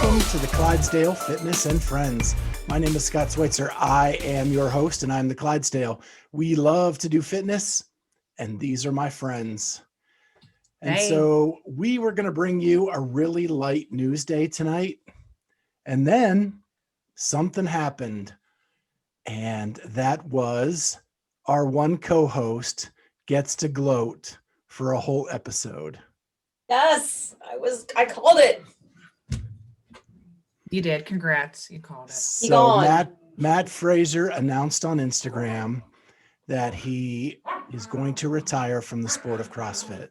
Welcome to the Clydesdale Fitness and Friends. My name is Scott Schweitzer. I am your host, and I'm the Clydesdale. We love to do fitness, and these are my friends. And so we were going to bring you a really light news day tonight, and then something happened, and that was our one co-host gets to gloat for a whole episode. Yes, I called it. You did. Congrats. You called it. So Matt Fraser announced on Instagram that he is going to retire from the sport of CrossFit.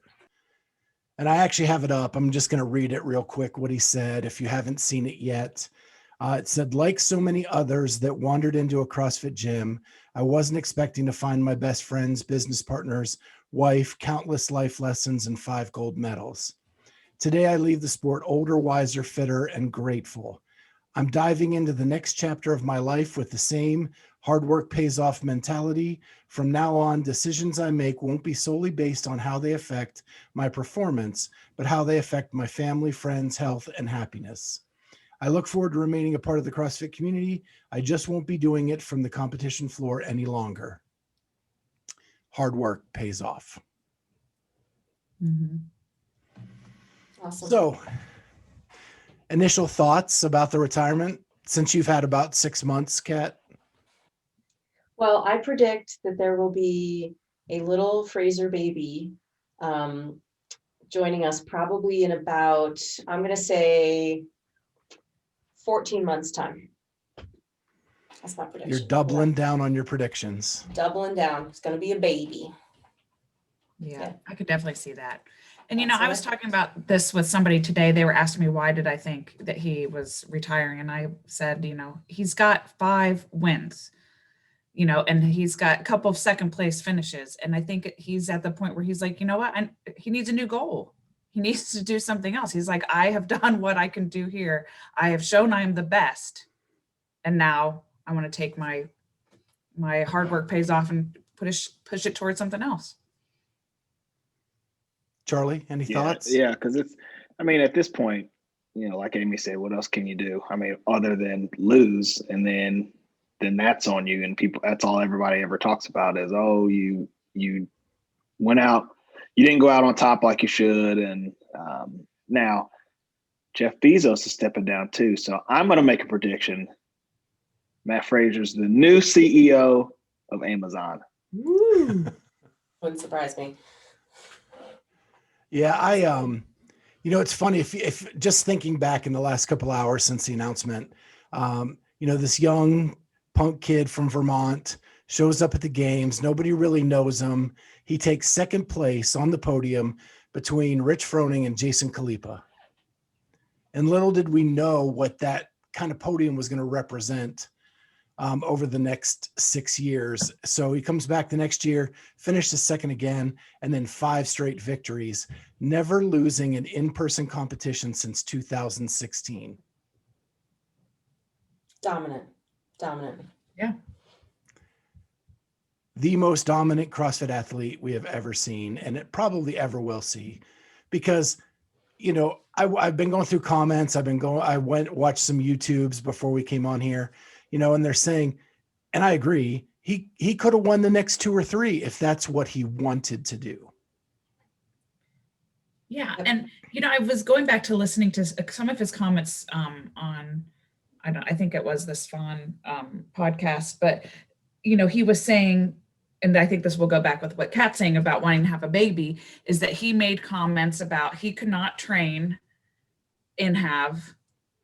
And I actually have it up. I'm just going to read it real quick, what he said, if you haven't seen it yet. It said, like so many others that wandered into a CrossFit gym, I wasn't expecting to find my best friends, business partners, wife, countless life lessons, and 5 gold medals. Today, I leave the sport older, wiser, fitter, and grateful. I'm diving into the next chapter of my life with the same hard work pays off mentality. From now on, decisions I make won't be solely based on how they affect my performance, but how they affect my family, friends, health, and happiness. I look forward to remaining a part of the CrossFit community. I just won't be doing it from the competition floor any longer. Hard work pays off. Mm-hmm. Awesome. So, initial thoughts about the retirement since you've had about 6 months, Kat? Well, I predict that there will be a little Fraser baby joining us probably in about, I'm going to say 14 months time. That's my prediction. You're doubling down on your predictions. Doubling down. It's going to be a baby. Yeah, I could definitely see that. And, That's I was talking about this with somebody today. They were asking me, why did I think that he was retiring? And I said, he's got 5 wins, and he's got a couple of second place finishes. And I think he's at the point where he's like, you know what? He needs a new goal. He needs to do something else. He's like, I have done what I can do here. I have shown I'm the best. And now I want to take my hard work pays off and push it towards something else. Charlie, any thoughts? Yeah, because at this point, like Amy said, what else can you do? Other than lose, and then that's on you, and that's all everybody ever talks about is, oh, you went out, you didn't go out on top like you should, and now Jeff Bezos is stepping down too. So I'm going to make a prediction. Matt Fraser's the new CEO of Amazon. Woo! Wouldn't surprise me. Yeah, it's funny if just thinking back in the last couple hours since the announcement, this young punk kid from Vermont shows up at the games. Nobody really knows him. He takes second place on the podium between Rich Froning and Jason Khalipa. And little did we know what that kind of podium was going to represent over the next 6 years. So he comes back the next year, finishes second again, and then 5 straight victories, never losing an in-person competition since 2016. Dominant. Yeah. The most dominant CrossFit athlete we have ever seen, and it probably ever will see, because, I've been going through comments. I watched some YouTubes before we came on here, and they're saying, and I agree, he could have won the next 2 or 3 if that's what he wanted to do. Yeah. And, I was going back to listening to some of his comments on, I think it was this Fawn podcast, but, he was saying, and I think this will go back with what Kat's saying about wanting to have a baby, is that he made comments about he could not train and have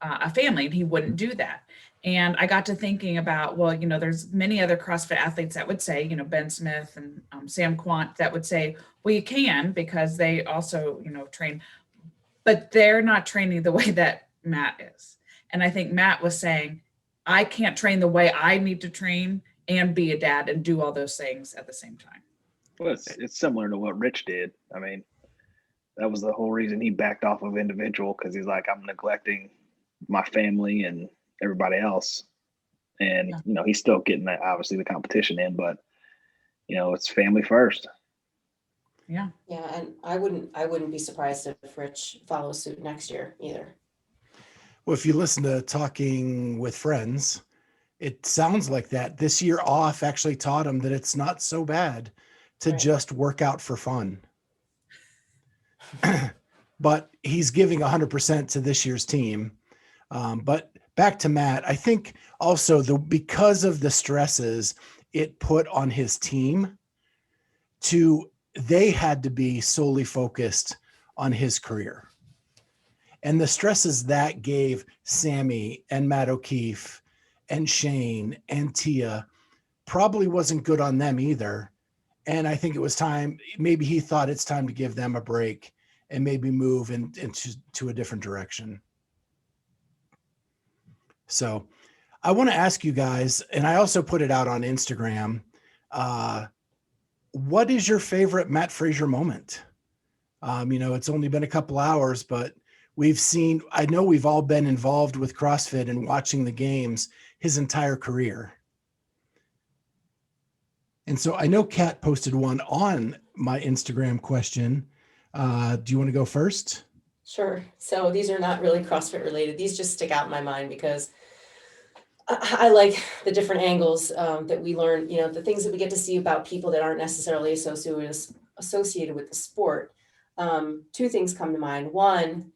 a family, and he wouldn't do that. And I got to thinking about, well, there's many other CrossFit athletes that would say, Ben Smith and Sam Quant, that would say, well, you can, because they also, train, but they're not training the way that Matt is. And I think Matt was saying, I can't train the way I need to train and be a dad and do all those things at the same time. Well, it's similar to what Rich did. That was the whole reason he backed off of individual, because he's like, I'm neglecting my family and everybody else. And, he's still getting that, obviously, the competition in, but, it's family first. Yeah. Yeah. And I wouldn't be surprised if Rich follows suit next year either. Well, if you listen to Talking with Friends, it sounds like that. This year off actually taught him that it's not so bad to Right. just work out for fun. But he's giving 100% to this year's team. But back to Matt, I think also because of the stresses it put on his team, they had to be solely focused on his career. And the stresses that gave Sammy and Matt O'Keefe and Shane and Tia probably wasn't good on them either. And I think it was time, maybe he thought it's time to give them a break and maybe move into a different direction. So I want to ask you guys, and I also put it out on Instagram, what is your favorite Matt Fraser moment? It's only been a couple hours, but I know we've all been involved with CrossFit and watching the games his entire career. And so I know Kat posted one on my Instagram question. Do you want to go first? Sure. So these are not really CrossFit related. These just stick out in my mind because I like the different angles that we learn, the things that we get to see about people that aren't necessarily associated with the sport. Two things come to mind. One,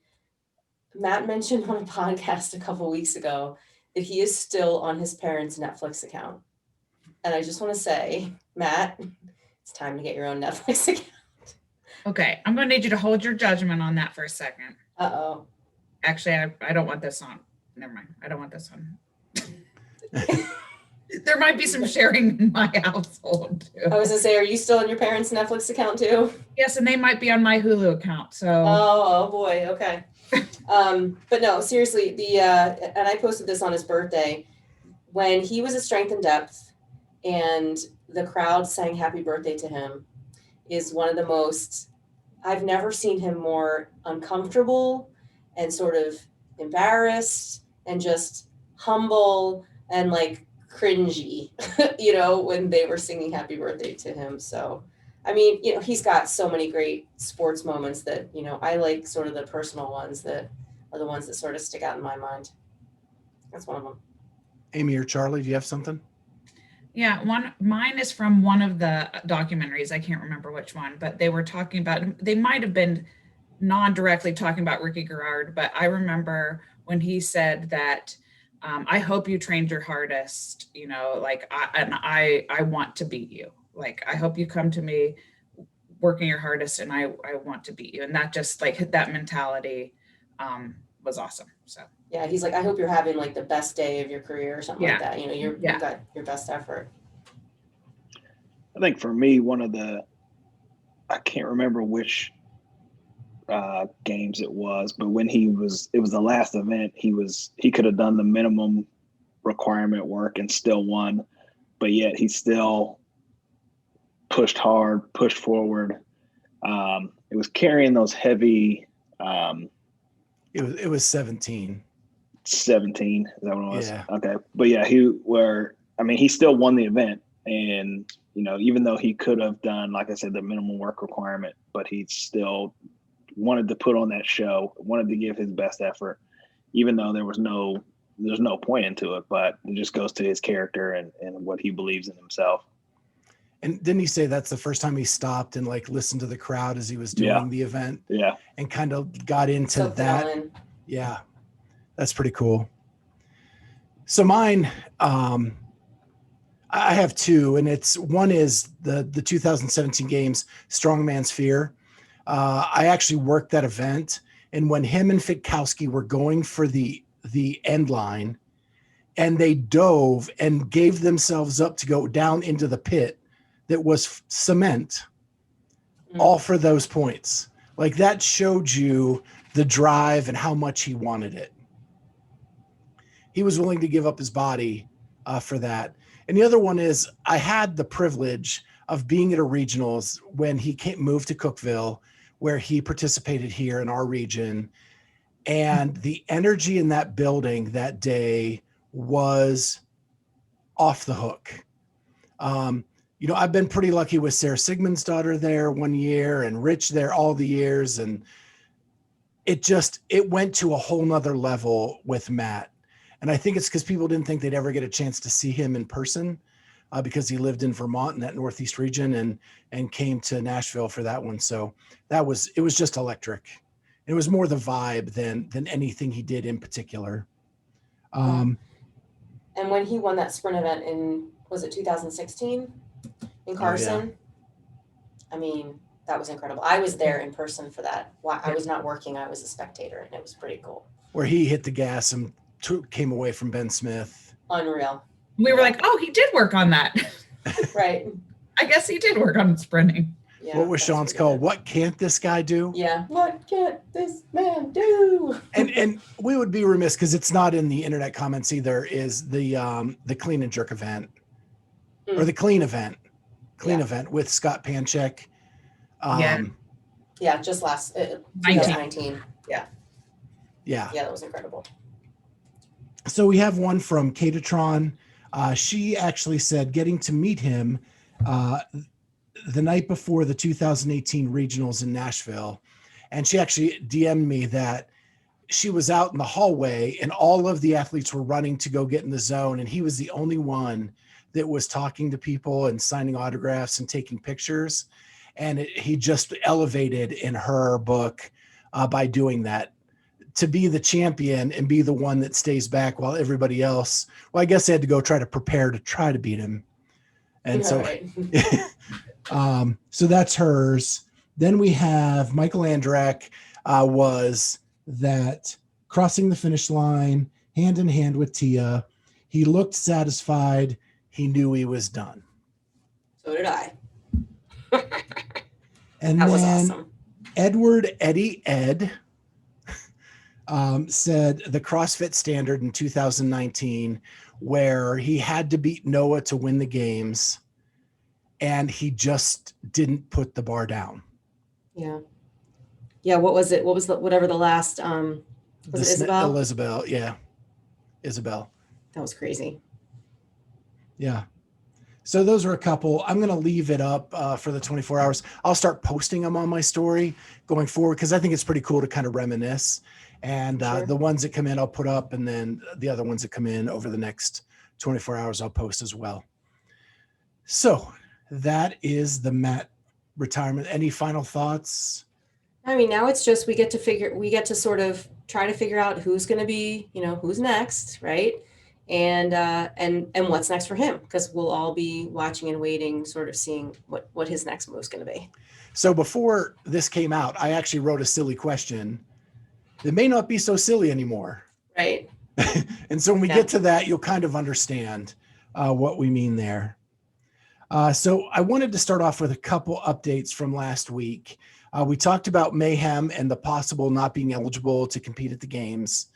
Matt mentioned on a podcast a couple weeks ago that he is still on his parents' Netflix account. And I just want to say, Matt, it's time to get your own Netflix account. Okay, I'm going to need you to hold your judgment on that for a second. Uh-oh. Actually, I don't want this on. Never mind. I don't want this on. There might be some sharing in my household too. I was gonna say, are you still on your parents' Netflix account too? Yes, and they might be on my Hulu account. So. Oh boy. Okay. But no, seriously, and I posted this on his birthday when he was at Strength and Depth, and the crowd sang "Happy Birthday" to him. Is one of the most. I've never seen him more uncomfortable and sort of embarrassed and just humble and like cringy, when they were singing "Happy Birthday" to him. So, I mean, he's got so many great sports moments that, I like sort of the personal ones that are the ones that sort of stick out in my mind. That's one of them. Amy or Charlie, do you have something? Yeah, mine is from one of the documentaries. I can't remember which one, but they were talking about, they might have been non-directly talking about Ricky Garrard, but I remember when he said that, I hope you trained your hardest, I want to beat you. Like, I hope you come to me working your hardest and I want to beat you. And that just like that mentality was awesome. So. Yeah, he's like, I hope you're having like the best day of your career or something like that. You've Yeah. got your best effort. I think for me, I can't remember which games it was, but when it was the last event, he could have done the minimum requirement work and still won, but yet he still pushed hard, pushed forward. It was carrying those heavy. It was 17. 17, is that what it was? Yeah. Okay, but yeah, he still won the event, and even though he could have done, like I said, the minimum work requirement, but he still wanted to put on that show, wanted to give his best effort, even though there's no point into it, but it just goes to his character and what he believes in himself. And didn't he say that's the first time he stopped and like listened to the crowd as he was doing the event? Yeah. And kind of got into that. Yeah. That's pretty cool. So mine, I have two, and one is the 2017 games, Strongman Sphere. I actually worked that event, and when him and Fitkowski were going for the end line, and they dove and gave themselves up to go down into the pit that was cement, all for those points. Like, that showed you the drive and how much he wanted it. He was willing to give up his body for that. And the other one is, I had the privilege of being at a regionals when he moved to Cookeville, where he participated here in our region. And the energy in that building that day was off the hook. I've been pretty lucky with Sarah Sigmund's daughter there one year and Rich there all the years. And it went to a whole nother level with Matt. And I think it's because people didn't think they'd ever get a chance to see him in person because he lived in Vermont in that Northeast region and came to Nashville for that one. So it was just electric. It was more the vibe than anything he did in particular. And when he won that sprint event was it 2016 in Carson? I mean, that was incredible. I was there in person for that. I was not working. I was a spectator, and it was pretty cool. Where he hit the gas and came away from Ben Smith. Unreal. We were like, oh, he did work on that. Right. I guess he did work on sprinting. Yeah, what was Sean's call? What can't this guy do? Yeah. What can't this man do? And we would be remiss because it's not in the internet comments either. Is the clean and jerk event or the clean event with Scott Panchek? Yeah, just last 2019. Yeah, that was incredible. So we have one from Catatron. She actually said getting to meet him the night before the 2018 regionals in Nashville. And she actually DM'd me that she was out in the hallway and all of the athletes were running to go get in the zone. And he was the only one that was talking to people and signing autographs and taking pictures. And he just elevated in her book by doing that. To be the champion and be the one that stays back while everybody else, well, I guess they had to go try to beat him. And so, so that's hers. Then we have Michael Andrak was that crossing the finish line hand in hand with Tia. He looked satisfied. He knew he was done. So did I. And that then was awesome. Edward Eddie Ed said the CrossFit standard in 2019, where he had to beat Noah to win the games, and he just didn't put the bar down. Yeah. What was it? What was whatever the last? Was it Isabel? Isabel. That was crazy. Yeah. So those are a couple. I'm going to leave it up for the 24 hours. I'll start posting them on my story going forward because I think it's pretty cool to kind of reminisce. And the ones that come in, I'll put up, and then the other ones that come in over the next 24 hours, I'll post as well. So that is the Matt retirement. Any final thoughts? I mean, now it's just we get to sort of try to figure out who's going to be, who's next, right? And what's next for him, because we'll all be watching and waiting, sort of seeing what his next move is going to be. So before this came out, I actually wrote a silly question that may not be so silly anymore. Right. And so when we get to that, you'll kind of understand what we mean there. So I wanted to start off with a couple updates from last week. We talked about Mayhem and the possible not being eligible to compete at the games.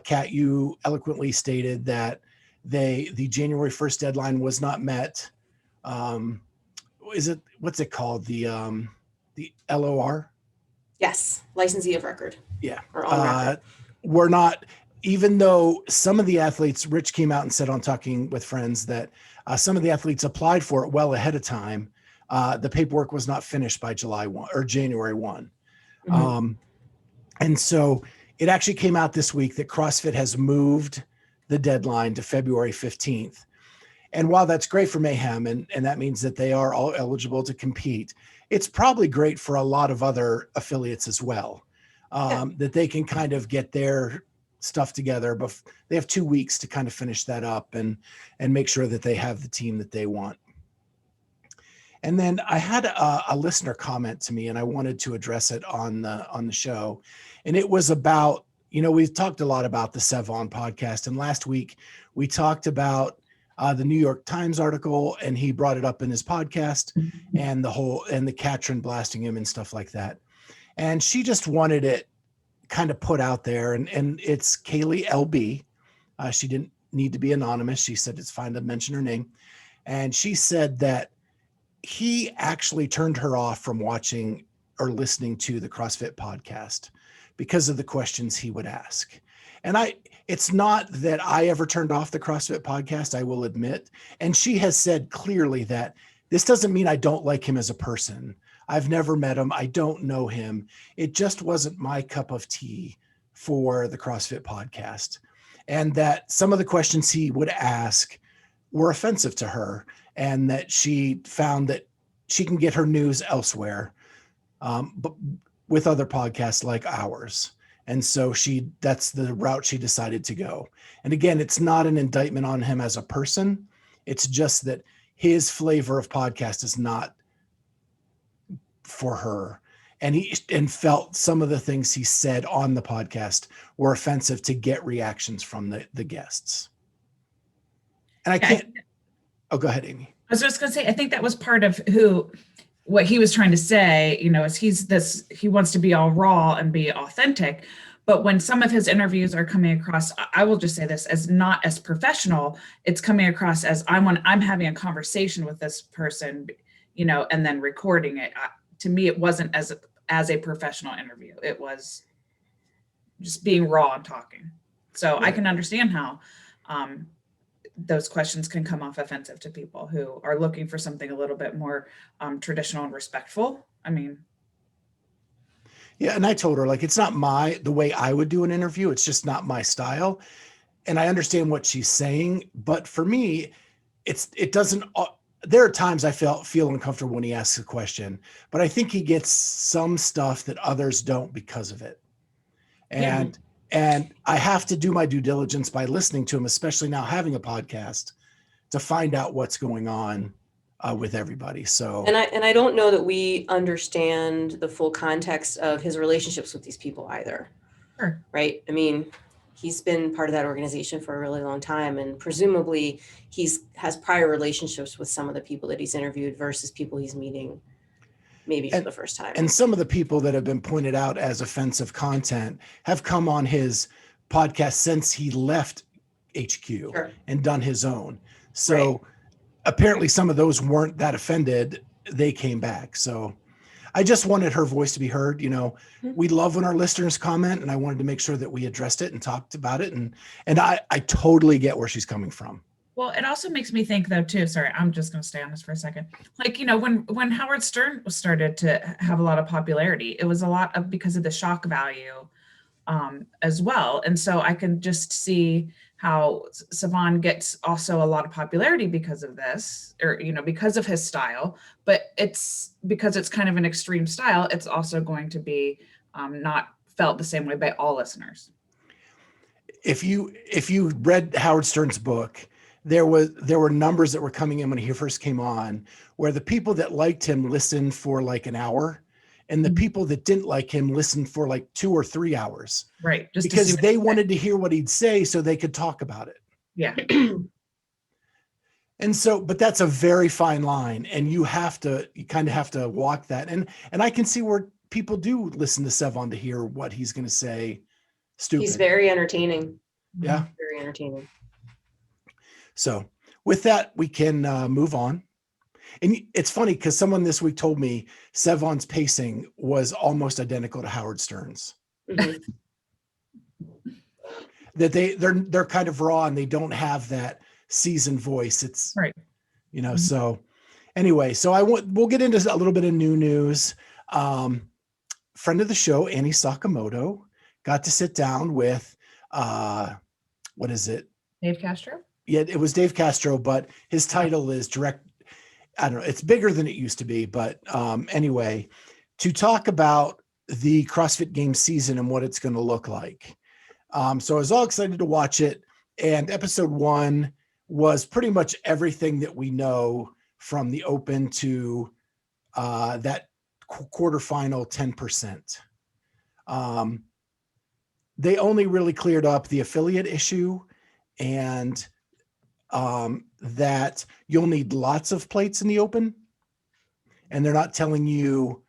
Kat, you eloquently stated that the January 1st deadline was not met. What's it called? The LOR? Yes. Licensee of record. Yeah. Or on record. We're not, even though some of the athletes, Rich came out and said on Talking with Friends that some of the athletes applied for it well ahead of time. The paperwork was not finished by July 1 or January 1. Mm-hmm. And so it actually came out this week that CrossFit has moved the deadline to February 15th. And while that's great for Mayhem, and that means that they are all eligible to compete, it's probably great for a lot of other affiliates as well, that they can kind of get their stuff together. But they have 2 weeks to kind of finish that up and make sure that they have the team that they want. And then I had a listener comment to me, and I wanted to address it on the show. And it was about, we've talked a lot about the Sevon podcast. And last week we talked about the New York Times article, and he brought it up in his podcast, and the Katrin blasting him and stuff like that. And she just wanted it kind of put out there, and it's Kaylee LB. She didn't need to be anonymous. She said it's fine to mention her name. And she said that he actually turned her off from watching or listening to the CrossFit podcast because of the questions he would ask. And it's not that I ever turned off the CrossFit podcast, I will admit. And she has said clearly that this doesn't mean I don't like him as a person. I've never met him. I don't know him. It just wasn't my cup of tea for the CrossFit podcast. And that some of the questions he would ask were offensive to her, and that she found that she can get her news elsewhere, but with other podcasts like ours. And so that's the route she decided to go. And again, it's not an indictment on him as a person. It's just that his flavor of podcast is not for her. And felt some of the things he said on the podcast were offensive to get reactions from the guests. And I can't, go ahead, Amy. I was just going to say, I think that was part of what he was trying to say, is he wants to be all raw and be authentic. But when some of his interviews are coming across, I will just say this, as not as professional, it's coming across as I'm having a conversation with this person, and then recording it. To me, it wasn't as a professional interview. It was just being raw and talking. So right. I can understand how those questions can come off offensive to people who are looking for something a little bit more traditional and respectful. Yeah, and I told her, like, it's not the way I would do an interview. It's just not my style. And I understand what she's saying, but for me, it doesn't. There are times I feel uncomfortable when he asks a question, but I think he gets some stuff that others don't because of it. And I have to do my due diligence by listening to him, especially now having a podcast, to find out what's going on with everybody. So and I don't know that we understand the full context of his relationships with these people either. Sure. Right? He's been part of that organization for a really long time, and presumably has prior relationships with some of the people that he's interviewed versus people he's meeting maybe for the first time. And some of the people that have been pointed out as offensive content have come on his podcast since he left HQ and done his own. So apparently some of those weren't that offended. They came back. So I just wanted her voice to be heard. We love when our listeners comment, and I wanted to make sure that we addressed it and talked about it. And I totally get where she's coming from. Well, it also makes me think though too, sorry, I'm just going to stay on this for a second. Like, when Howard Stern started to have a lot of popularity, it was a lot of because of the shock value as well. And so I can just see how Sevan gets also a lot of popularity because of this, or, because of his style, but it's because it's kind of an extreme style. It's also going to be not felt the same way by all listeners. If you read Howard Stern's book, there were numbers that were coming in when he first came on, where the people that liked him listened for like an hour, and the people that didn't like him listened for like 2 or 3 hours. Right. Just because they wanted to hear what he'd say so they could talk about it. Yeah. And so, but that's a very fine line, and you kind of have to walk that. And I can see where people do listen to Sevan to hear what he's going to say. Stupid. He's very entertaining. Yeah. Very entertaining. So with that, we can move on. And it's funny because someone this week told me Sevan's pacing was almost identical to Howard Stern's. Mm-hmm. That they're kind of raw and they don't have that seasoned voice. It's right. So anyway, so we'll get into a little bit of new news. Friend of the show, Annie Sakamoto, got to sit down with what is it? Dave Castro? Yeah, it was Dave Castro, but his title is I don't know, it's bigger than it used to be, but anyway, to talk about the CrossFit Games season and what it's going to look like. So I was all excited to watch it, and episode 1 was pretty much everything that we know from the Open to that quarterfinal 10%. They only really cleared up the affiliate issue, and that you'll need lots of plates in the Open, and they're not telling you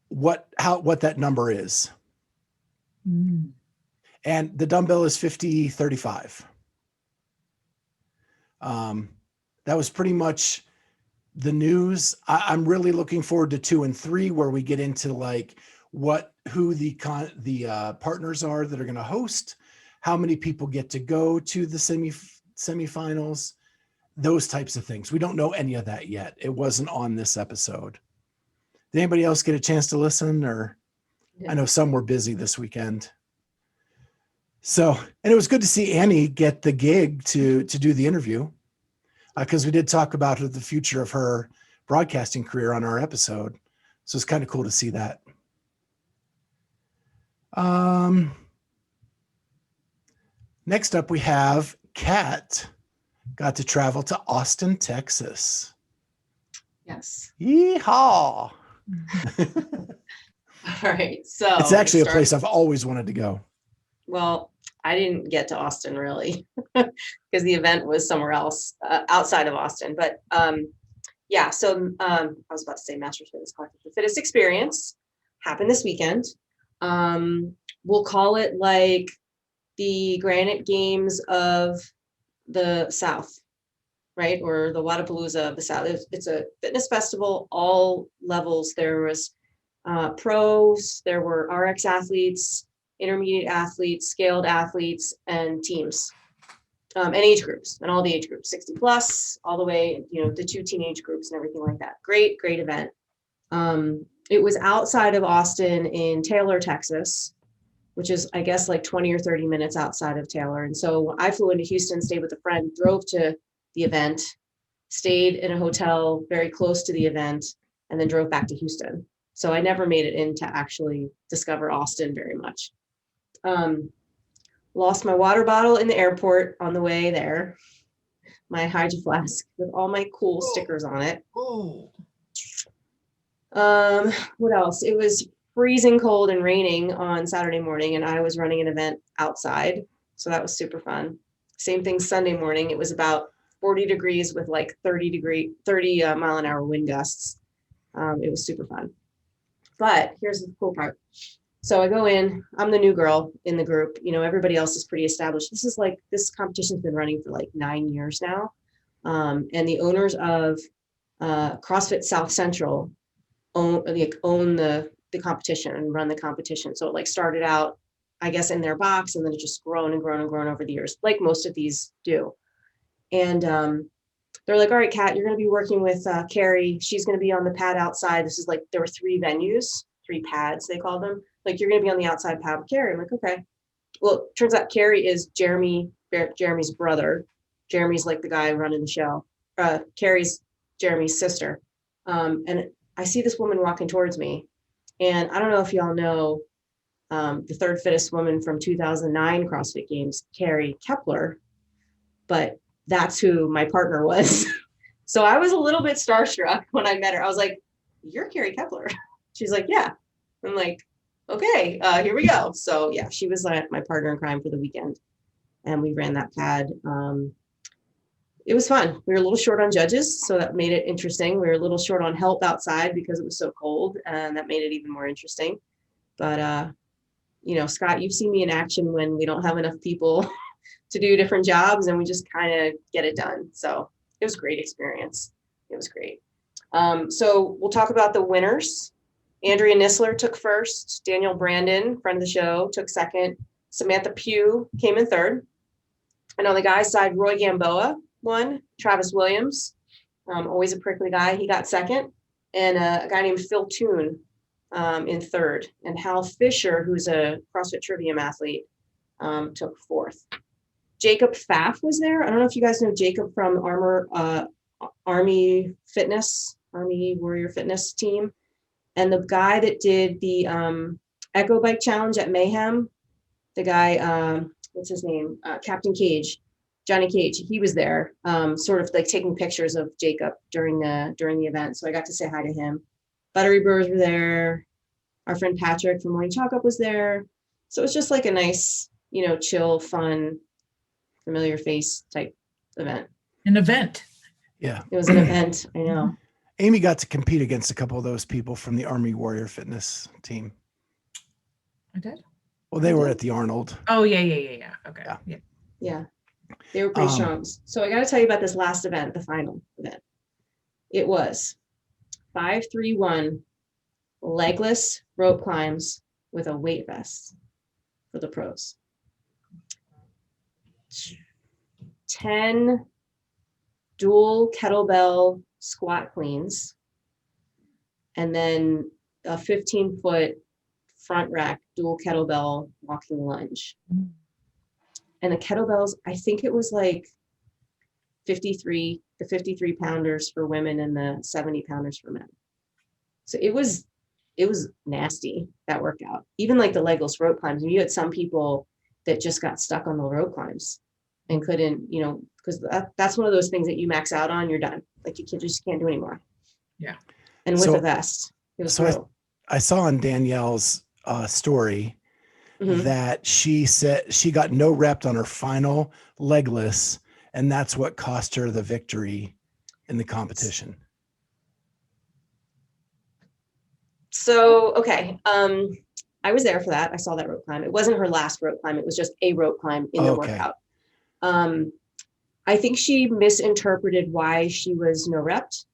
what that number is. And the dumbbell is 50-35. That was pretty much the news. I'm really looking forward to 2 and 3, where we get into like who the partners are that are going to host, how many people get to go to the semifinals, those types of things. We don't know any of that yet. It wasn't on this episode. Did anybody else get a chance to listen? Or I know some were busy this weekend. So, and it was good to see Annie get the gig to do the interview, because we did talk about the future of her broadcasting career on our episode. So it's kind of cool to see that. Next up, we have Kat got to travel to Austin, Texas. Yes. Yeehaw! All right. So It's actually a place I've always wanted to go. Well, I didn't get to Austin really because the event was somewhere else outside of Austin. But yeah, so I was about to say Masters Fitness Collective. The Fittest Experience happened this weekend. We'll call it like the Granite Games of the South, right? Or the Wadapalooza of the South. It's a fitness festival, all levels. There was pros, there were RX athletes, intermediate athletes, scaled athletes, and teams, and age groups, and all the age groups, 60 plus, all the way, the 2 teenage groups and everything like that. Great event. It was outside of Austin in Taylor, Texas, which is, I guess, like 20 or 30 minutes outside of Taylor. And so I flew into Houston, stayed with a friend, drove to the event, stayed in a hotel very close to the event, and then drove back to Houston. So I never made it in to actually discover Austin very much. Lost my water bottle in the airport on the way there, my Hydro Flask with all my cool stickers on it. Oh. What else? It was freezing cold and raining on Saturday morning, and I was running an event outside. So that was super fun. Same thing Sunday morning. It was about 40 degrees with like 30 mile an hour wind gusts. It was super fun. But here's the cool part. So I go in, I'm the new girl in the group. Everybody else is pretty established. This competition's been running for like 9 years now. And the owners of CrossFit South Central own the competition and run the competition. So it started out, I guess, in their box, and then it just grown and grown and grown over the years, like most of these do. And they're like, all right, Kat, you're going to be working with Carrie. She's going to be on the pad outside. This is there were 3 venues, 3 pads, they call them. You're going to be on the outside pad with Carrie. I'm like, okay. Well, it turns out Carrie is Jeremy's brother. Jeremy's like the guy running the show. Carrie's Jeremy's sister. And I see this woman walking towards me. And I don't know if y'all know the 3rd fittest woman from 2009 CrossFit Games, Carrie Kepler, but that's who my partner was. So I was a little bit starstruck when I met her. I was like, you're Carrie Kepler. She's like, yeah. I'm like, okay, here we go. So yeah, she was my partner in crime for the weekend, and we ran that pad. It was fun. We were a little short on judges, so that made it interesting. We were a little short on help outside because it was so cold, and that made it even more interesting. But Scott, you've seen me in action when we don't have enough people to do different jobs, and we just kind of get it done. So it was a great experience. It was great. So we'll talk about the winners. Andrea Nisler took first. Daniel Brandon, friend of the show, took second. Samantha Pugh came in third. And on the guys' side, Roy Gamboa won. Travis Williams, always a prickly guy, he got second. And a guy named Phil Toon in third. And Hal Fisher, who's a CrossFit Trivium athlete, took fourth. Jacob Pfaff was there. I don't know if you guys know Jacob from Army Warrior Fitness team. And the guy that did the Echo Bike Challenge at Mayhem, the guy, what's his name? Captain Cage, Johnny Cage, he was there, sort of taking pictures of Jacob during the event. So I got to say hi to him. Buttery Brewers were there. Our friend Patrick from Morning Chalk Up was there. So it was just like a nice, chill, fun, familiar face type event. An event. Yeah. It was an event, I know. Amy got to compete against a couple of those people from the Army Warrior Fitness team. I did. Well, they were at the Arnold. Oh, yeah. Okay. Yeah. Yeah, they were pretty strong. So I got to tell you about this last event, the final event. It was 5-3-1 legless rope climbs with a weight vest for the pros. 10 dual kettlebell squat cleans, and then a 15-foot front rack dual kettlebell walking lunge. And the kettlebells, I think it was like 53 pounders for women and the 70 pounders for men. So it was nasty, that workout. Even like the legless rope climbs. And you had some people that just got stuck on the rope climbs and couldn't, because that's one of those things that you max out on, you're done. Like you just can't do anymore. Yeah. And with a vest, it was brutal. I saw on Danielle's story Mhm. that she said she got no rep on her final legless, and that's what cost her the victory in the competition. So, okay. I was there for that. I saw that rope climb. It wasn't her last rope climb. It was just a rope climb in the workout. I think she misinterpreted why she was no repped.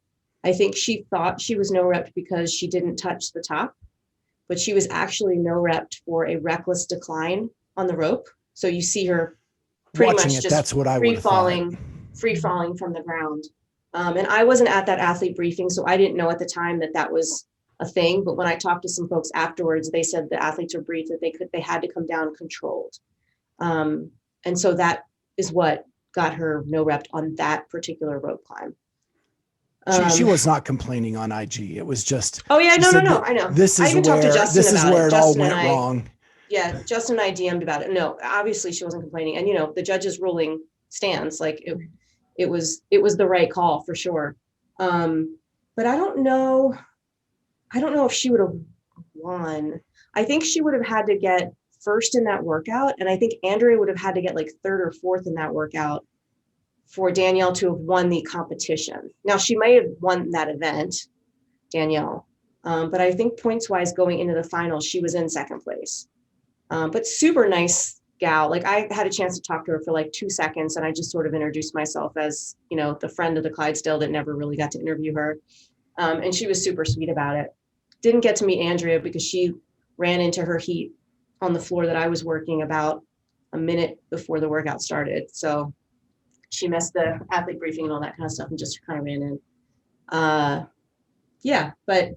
I think she thought she was no repped because she didn't touch the top, but she was actually no repped for a reckless decline on the rope. So you see her pretty Watching much it, just that's what I would free have falling from the ground. And I wasn't at that athlete briefing, so I didn't know at the time that was a thing. But when I talked to some folks afterwards, they said the athletes were briefed that they had to come down controlled. And so that is what got her no rep on that particular rope climb. She was not complaining on IG. It was just. Oh yeah, she no, said I know. This I is even talked to Justin this is about where it all Justin went and I- wrong. Yeah, Justin and I DM'd about it. No, obviously she wasn't complaining, and the judge's ruling stands. Like it was the right call for sure. But I don't know if she would have won. I think she would have had to get first in that workout, and I think Andrea would have had to get like third or fourth in that workout for Danielle to have won the competition. Now she might have won that event, Danielle, but I think points wise going into the final, she was in second place. But super nice gal. Like I had a chance to talk to her for like 2 seconds, and I just sort of introduced myself as, the friend of the Clydesdale that never really got to interview her. And she was super sweet about it. Didn't get to meet Andrea because she ran into her heat on the floor that I was working about a minute before the workout started. So she missed the athlete briefing and all that kind of stuff and just kind of ran in. Yeah, but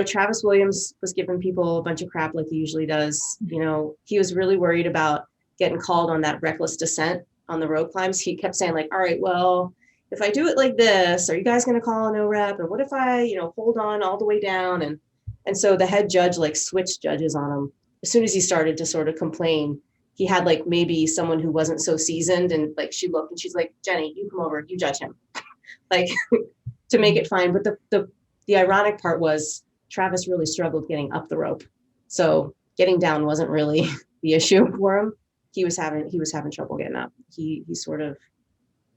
Travis Williams was giving people a bunch of crap like he usually does. He was really worried about getting called on that reckless descent on the rope climbs. He kept saying like, all right, well, if I do it like this, are you guys going to call a no rep? And what if I, hold on all the way down? And so the head judge like switched judges on him. As soon as he started to sort of complain, he had like maybe someone who wasn't so seasoned, and like she looked and she's like, Jenny, you come over, you judge him, like to make it fine. But the ironic part was Travis really struggled getting up the rope, so getting down wasn't really the issue for him. He was having trouble getting up. He sort of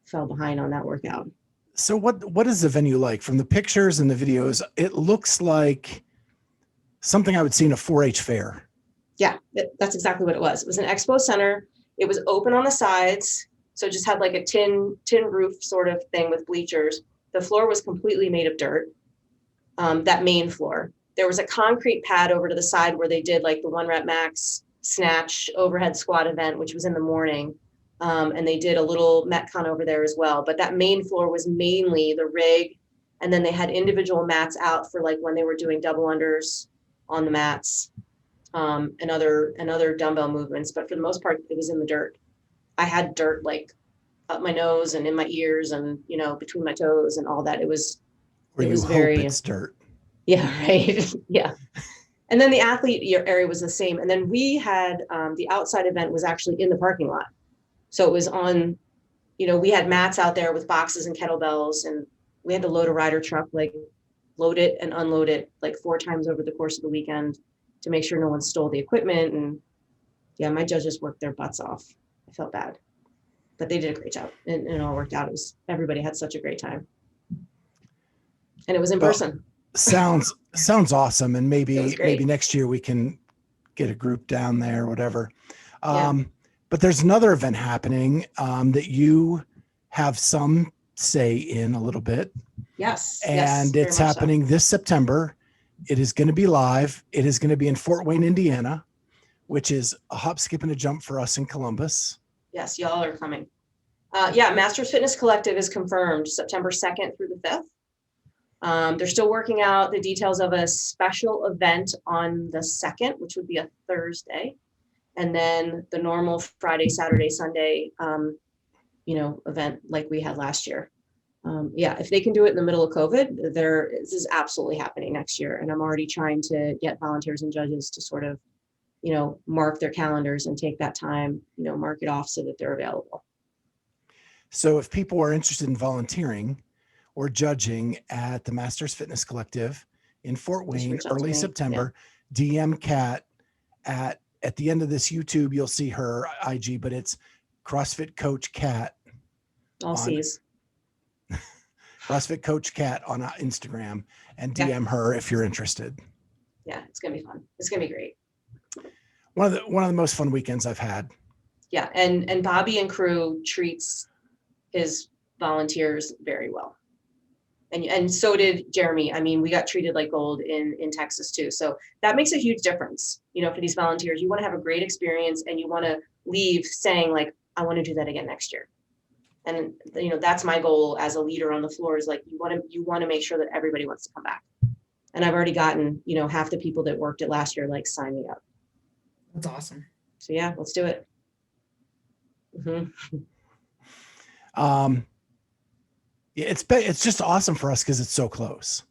fell behind on that workout. So what is the venue like? From the pictures and the videos, it looks like something I would see in a 4-H fair. Yeah, that's exactly what it was. It was an expo center. It was open on the sides, so it just had like a tin roof sort of thing with bleachers. The floor was completely made of dirt. That main floor. There was a concrete pad over to the side where they did like the 1 rep max snatch overhead squat event, which was in the morning. And they did a little Metcon over there as well. But that main floor was mainly the rig. And then they had individual mats out for like when they were doing double unders on the mats, and other dumbbell movements. But for the most part, it was in the dirt. I had dirt like up my nose and in my ears and, between my toes and all that. It was very, it's dirt. Yeah, right. Yeah. And then the athlete area was the same. And then we had the outside event was actually in the parking lot. So it was on, we had mats out there with boxes and kettlebells, and we had to load a rider truck, like load it and unload it like 4 times over the course of the weekend to make sure no one stole the equipment. And yeah, my judges worked their butts off. I felt bad, but they did a great job, and it all worked out. Everybody had such a great time. And it was in person. Sounds awesome. And maybe next year we can get a group down there, whatever. But there's another event happening that you have some say in a little bit. Yes. And it's happening this September. It is going to be live. It is going to be in Fort Wayne, Indiana, which is a hop, skip, and a jump for us in Columbus. Yes, y'all are coming. Masters Fitness Collective is confirmed September 2nd through the 5th. They're still working out the details of a special event on the 2nd, which would be a Thursday. And then the normal Friday, Saturday, Sunday, event like we had last year. If they can do it in the middle of COVID, this is absolutely happening next year. And I'm already trying to get volunteers and judges to sort of, mark their calendars and take that time, mark it off so that they're available. So if people are interested in volunteering or judging at the Masters Fitness Collective in Fort Just Wayne, reach out to early me. September, DM Kat at the end of this YouTube, you'll see her IG, but it's CrossFit Coach Kat. All C's. CrossFit Coach Kat on Instagram, and Yeah. DM her if you're interested. Yeah, it's gonna be fun. It's gonna be great. One of the most fun weekends I've had. Yeah, and Bobby and crew treats his volunteers very well. And so did Jeremy. I mean, we got treated like gold in Texas too. So that makes a huge difference, for these volunteers. You want to have a great experience and you want to leave saying like, I want to do that again next year. And that's my goal as a leader on the floor is like, you want to make sure that everybody wants to come back. And I've already gotten, half the people that worked it last year, like sign me up. That's awesome. So yeah, let's do it. It's just awesome for us because it's so close.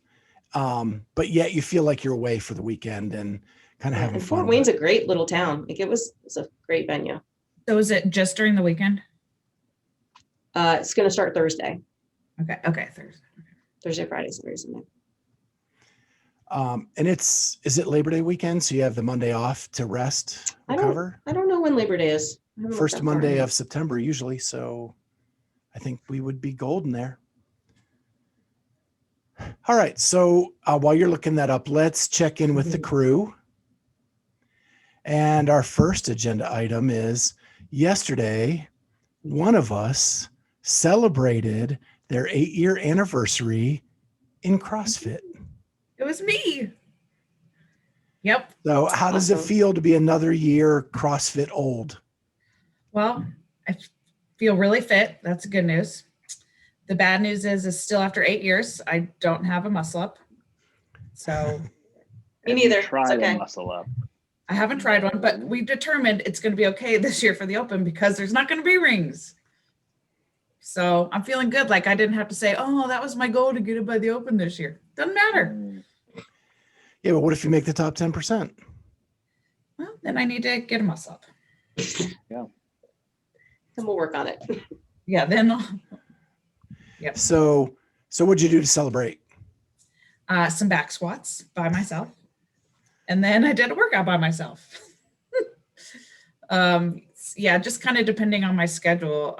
But yet you feel like you're away for the weekend and kind of having And fun. Fort Wayne's a great little town. Like it's a great venue. So is it just during the weekend? It's going to start Thursday, Okay, Thursday. Friday, Saturday, Sunday. And is it Labor Day weekend? So you have the Monday off to rest, recover? I don't know when Labor Day is. I haven't looked First that far Monday ahead. of September usually. So I think we would be golden there. All right. So while you're looking that up, let's check in with the crew. And our first agenda item is yesterday, one of us celebrated their 8-year anniversary in CrossFit. It was me. Yep. So how does it Awesome. feel to be another year CrossFit old? Well, I feel really fit. That's good news. The bad news is still after 8 years, I don't have a muscle up. So Me neither. Try It's to okay. muscle up. I haven't tried one, but we determined it's going to be okay this year for the Open because there's not going to be rings. So I'm feeling good. Like I didn't have to say, oh, that was my goal to get it by the Open this year. Doesn't matter. Yeah, but what if you make the top 10%? Well, then I need to get a muscle up. And we'll work on it. Yeah, then Yep. So what'd you do to celebrate? Some back squats by myself. And then I did a workout by myself. Yeah, just kind of depending on my schedule.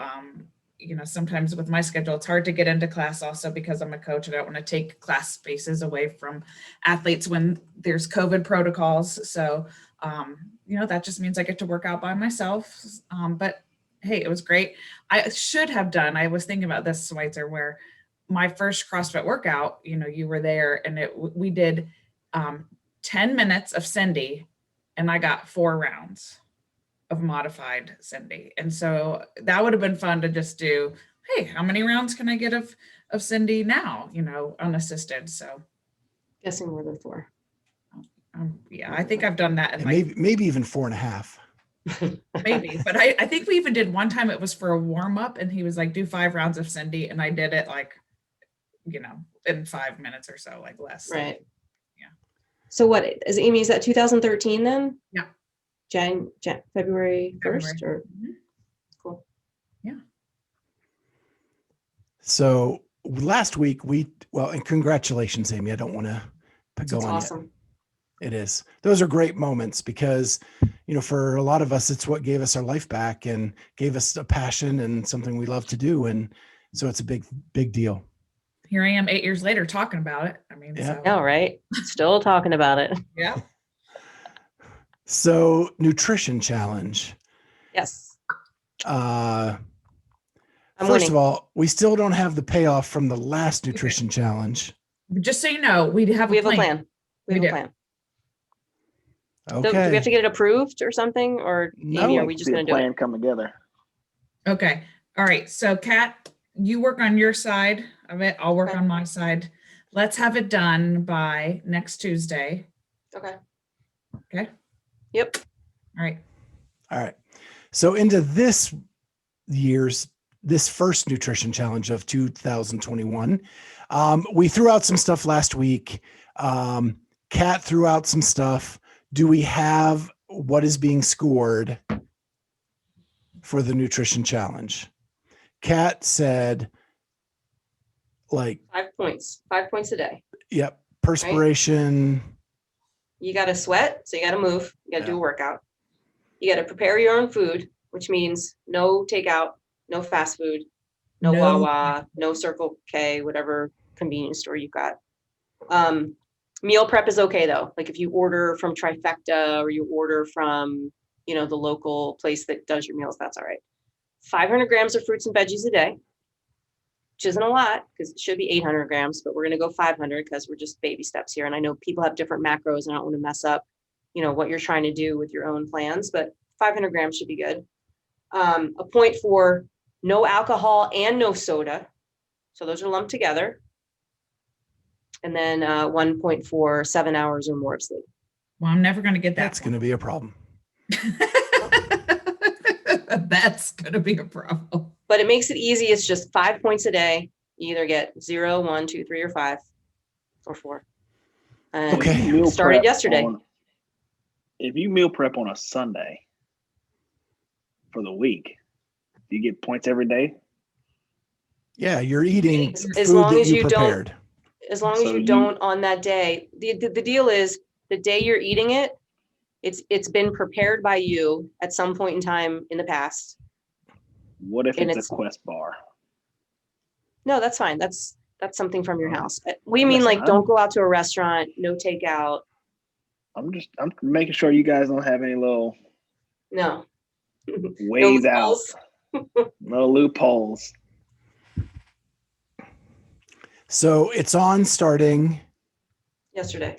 Sometimes with my schedule, it's hard to get into class also because I'm a coach and I don't want to take class spaces away from athletes when there's COVID protocols. So, that just means I get to work out by myself. But hey, it was great. I was thinking about this, Schweitzer, where my first CrossFit workout, you were there and we did 10 minutes of Cindy and I got 4 rounds of modified Cindy. And so that would have been fun to just do, hey, how many rounds can I get of Cindy now, unassisted. So Guessing more than 4. yeah, I think I've done that. And maybe even 4.5. Maybe, but I think we even did one time, it was for a warm up and he was like, do 5 rounds of Cindy. And I did it like, in 5 minutes or so, like less. Right. Yeah. So what is Amy, is that 2013 then? Yeah. February 1st or Mhm. cool. So last week and congratulations, Amy. I don't want to That's go on awesome. yet. It is. Those are great moments because, for a lot of us, it's what gave us our life back and gave us a passion and something we love to do. And so it's a big, big deal. Here I am 8 years later talking about it. I mean, Yeah. so, Yeah, right. Still talking about it. yeah. So nutrition challenge. Yes. I'm I'm First winning. of all, we still don't have the payoff from the last nutrition challenge. Just so you know, we have We have a plan. We have We a do. plan. So do Okay. we have to get it approved or something? Or No. Amy, are we just See going the to do plan it? come together. Okay. All right. So Kat, you work on your side of it. I'll work Okay. on my side. let's have it done by next Tuesday. Okay. Okay. Yep. All right. All right. So into this first nutrition challenge of 2021, we threw out some stuff last week. Kat threw out some stuff. Do we have what is being scored for the nutrition challenge? Kat said, like, 5 points. 5 points a day. yep, perspiration. You got to sweat, so you got to move. You got to do Yeah. a workout. You got to prepare your own food, which means no takeout, no fast food, no No. Wawa, no Circle K, whatever convenience store you've got. Meal prep is okay though. Like if you order from Trifecta or you order from, the local place that does your meals, that's all right. 500 grams of fruits and veggies a day, which isn't a lot because it should be 800 grams, but we're going to go 500 because we're just baby steps here. And I know people have different macros and I don't want to mess up, what you're trying to do with your own plans, but 500 grams should be good. A point for no alcohol and no soda. So those are lumped together. And then 1 point for 7 hours or more of sleep. Well, I'm never going to get that. That's going to be a problem. That's going to be a problem. But it makes it easy. It's just 5 points a day. You either get 0, 1, 2, 3, or 5, or 4. And Okay. Meal started prep yesterday. If you meal prep on a Sunday for the week, do you get points every day? Yeah, you're eating As food long that as you you don't- prepared. As long as So you don't on that day. The deal is the day you're eating it, it's been prepared by you at some point in time in the past. What if And it's it's- a Quest bar? No, that's fine. That's something from your Oh. house. We mean Listen, like don't go out to a restaurant, no takeout. I'm making sure you guys don't have any little No. ways out, loopholes. little loopholes. So it's on starting. Yesterday.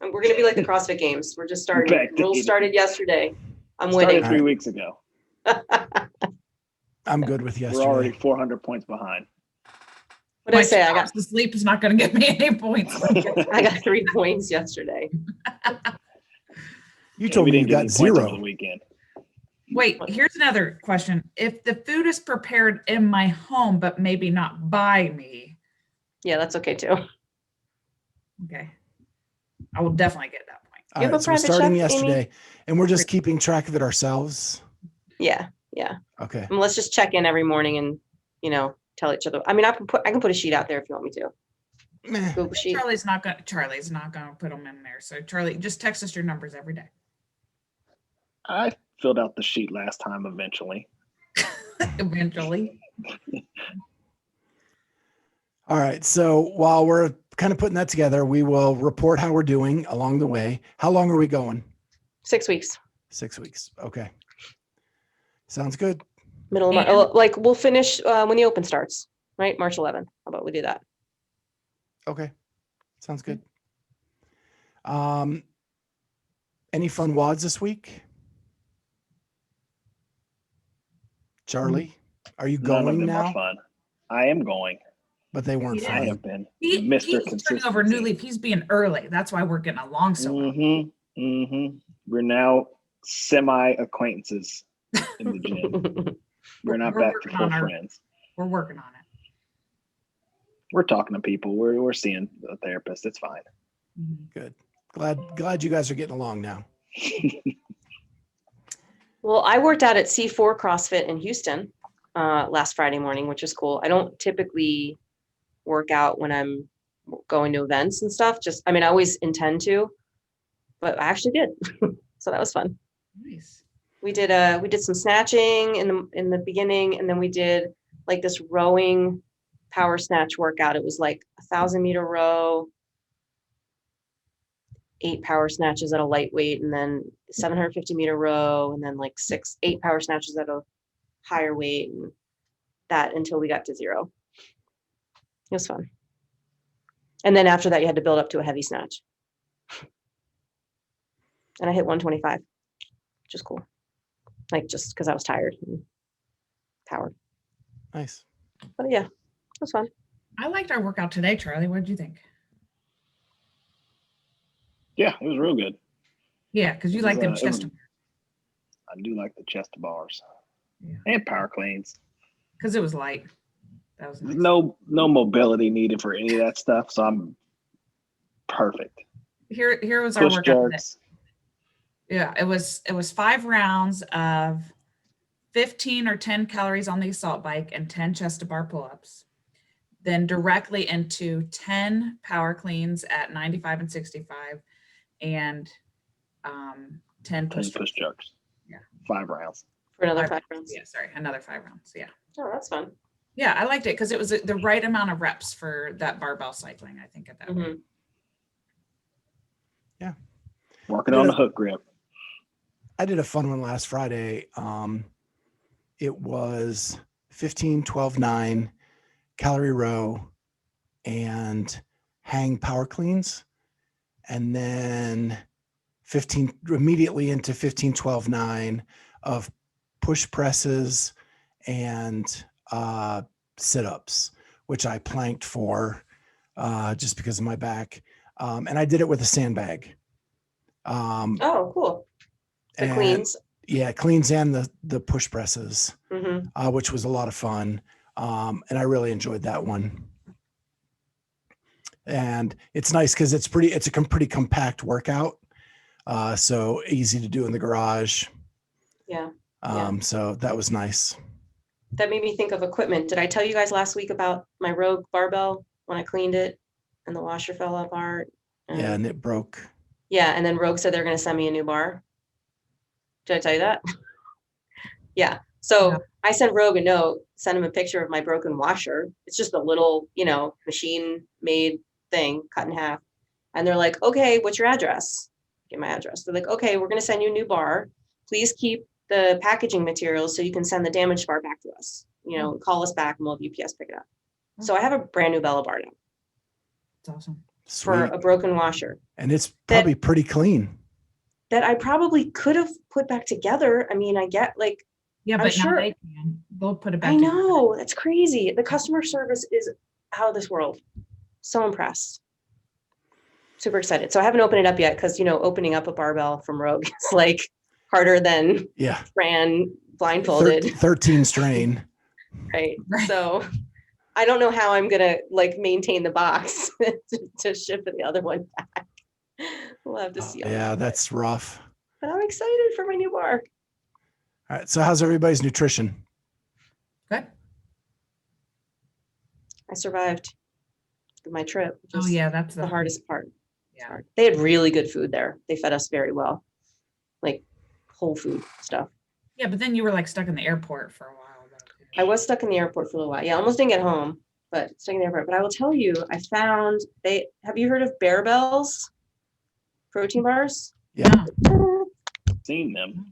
And we're gonna be like the CrossFit Games. We're just starting. Rules Backdated. started yesterday. I'm Started winning. 3 weeks ago. I'm good with We're already yesterday. 400 points behind. What did I say? 2 hours of sleep is not going to give me any points. I got 3 points yesterday. You told we me you didn't get got any points over 0. the weekend. Wait, here's another question. If the food is prepared in my home, but maybe not by me, Yeah, that's okay too. okay, I will definitely get that point. All You have right, a so we're private starting chef, Amy? yesterday, and we're just keeping track of it ourselves. Yeah. Okay. And let's just check in every morning and, tell each other. I mean, I can put a sheet out there if you want me to. Meh. Google sheet. Charlie's not going to put them in there. So Charlie, just text us your numbers every day. I filled out the sheet last time eventually. Eventually. All right. So while we're kind of putting that together, we will report how we're doing along the way. How long are we going? 6 weeks. 6 weeks. Okay. Sounds good. Middle of March. And- Like we'll finish when the open starts, right? March 11th. How about we do that? Okay. Sounds good. Any fun WODs this week? Charlie, are you None of going them are now? fun. I am going. But they weren't Yeah. I fun. have been He's Mr. turning over a new Consistency. leaf. He's being early. That's why we're getting along so well. We're now semi-acquaintances in the gym. We're not We're back to working full on our- friends. We're working on it. We're talking to people. We're seeing a therapist. It's fine. Mhm. Good. Glad you guys are getting along now. Well, I worked out at C4 CrossFit in Houston last Friday morning, which is cool. I don't typically work out when I'm going to events and stuff. I always intend to, but I actually did. So that was fun. Nice. We did some snatching in the beginning, and then we did like this rowing power snatch workout. It was like 1,000-meter row, 8 power snatches at a lightweight, and then 750-meter row, and then like 8 power snatches at a higher weight, and that until we got to 0. It was fun. And then after that, you had to build up to a heavy snatch. And I hit 125, which is cool. Like just because I was tired and powered. Nice. But yeah, it was fun. I liked our workout today, Charlie. What did you think? Yeah, it was real good. Yeah, because you It like was, them it chest was- I do like the chest bars Yeah. and power cleans. because it was light. That was nice. No mobility needed for any of that stuff. So I'm perfect. Here was our Push workout today. jerks. Yeah, it was 5 rounds of 15 or 10 calories on the assault bike and 10 chest to bar pull-ups. Then directly into 10 power cleans at 95 and 65 and 10 push 10 push jerks. Yeah. 5 rounds. For another 5 5 rounds. Yeah, sorry, another 5 rounds. Yeah. Oh, that's fun. Yeah, I liked it because it was the right amount of reps for that barbell cycling, I think, at that weight. Mhm. Working on the hook grip. I did a fun one last Friday. It was 15, 12, 9 calorie row and hang power cleans. And then 15 immediately into 15, 12, 9 of push presses and sit-ups, which I planked for just because of my back. And I did it with a sandbag. Oh, cool. The and- cleans. Yeah, cleans and the push presses, Hmm. which was a lot of fun. And I really enjoyed that one. And it's nice because it's a pretty compact workout. So easy to do in the garage. Yeah. So that was nice. That made me think of equipment. Did I tell you guys last week about my Rogue barbell when I cleaned it and the washer fell apart? Yeah, and it broke. Yeah, and then Rogue said they're going to send me a new bar. Did I tell you that? Yeah. So Yeah. I sent Rogue a note, sent him a picture of my broken washer. It's just a little, machine made thing cut in half. And they're like, okay, what's your address? Get my address. They're like, okay, we're going to send you a new bar. Please keep the packaging materials so you can send the damaged bar back to us. Call us back and we'll have UPS pick it up. So I have a brand new Bella bar now It's awesome. for Sweet. a broken washer And it's probably pretty clean. that I probably could have put back together. I mean, I get Yeah, I'm but sure- now they can. They'll put it back I together. know, that's crazy. The customer service is out of this world. So impressed. Super excited. So I haven't opened it up yet because, opening up a barbell from Rogue is like harder than Yeah. Fran blindfolded, 13 strain. right? Right. So I don't know how I'm gonna maintain the box to ship the other one back. We'll have to see. on Yeah, that. that's rough. But I'm excited for my new bar. All right. So how's everybody's nutrition? Good. I survived my trip. which Oh is yeah, that's the hardest part. Yeah. Hard. They had really good food there. They fed us very well, like whole food stuff. Yeah, but then you were like stuck in the airport for a while. I was stuck in the airport for a little while. Yeah, almost didn't get home, but stuck in the airport. But I will tell you, I found have you heard of Bear Bells protein bars? Yeah. Seen them.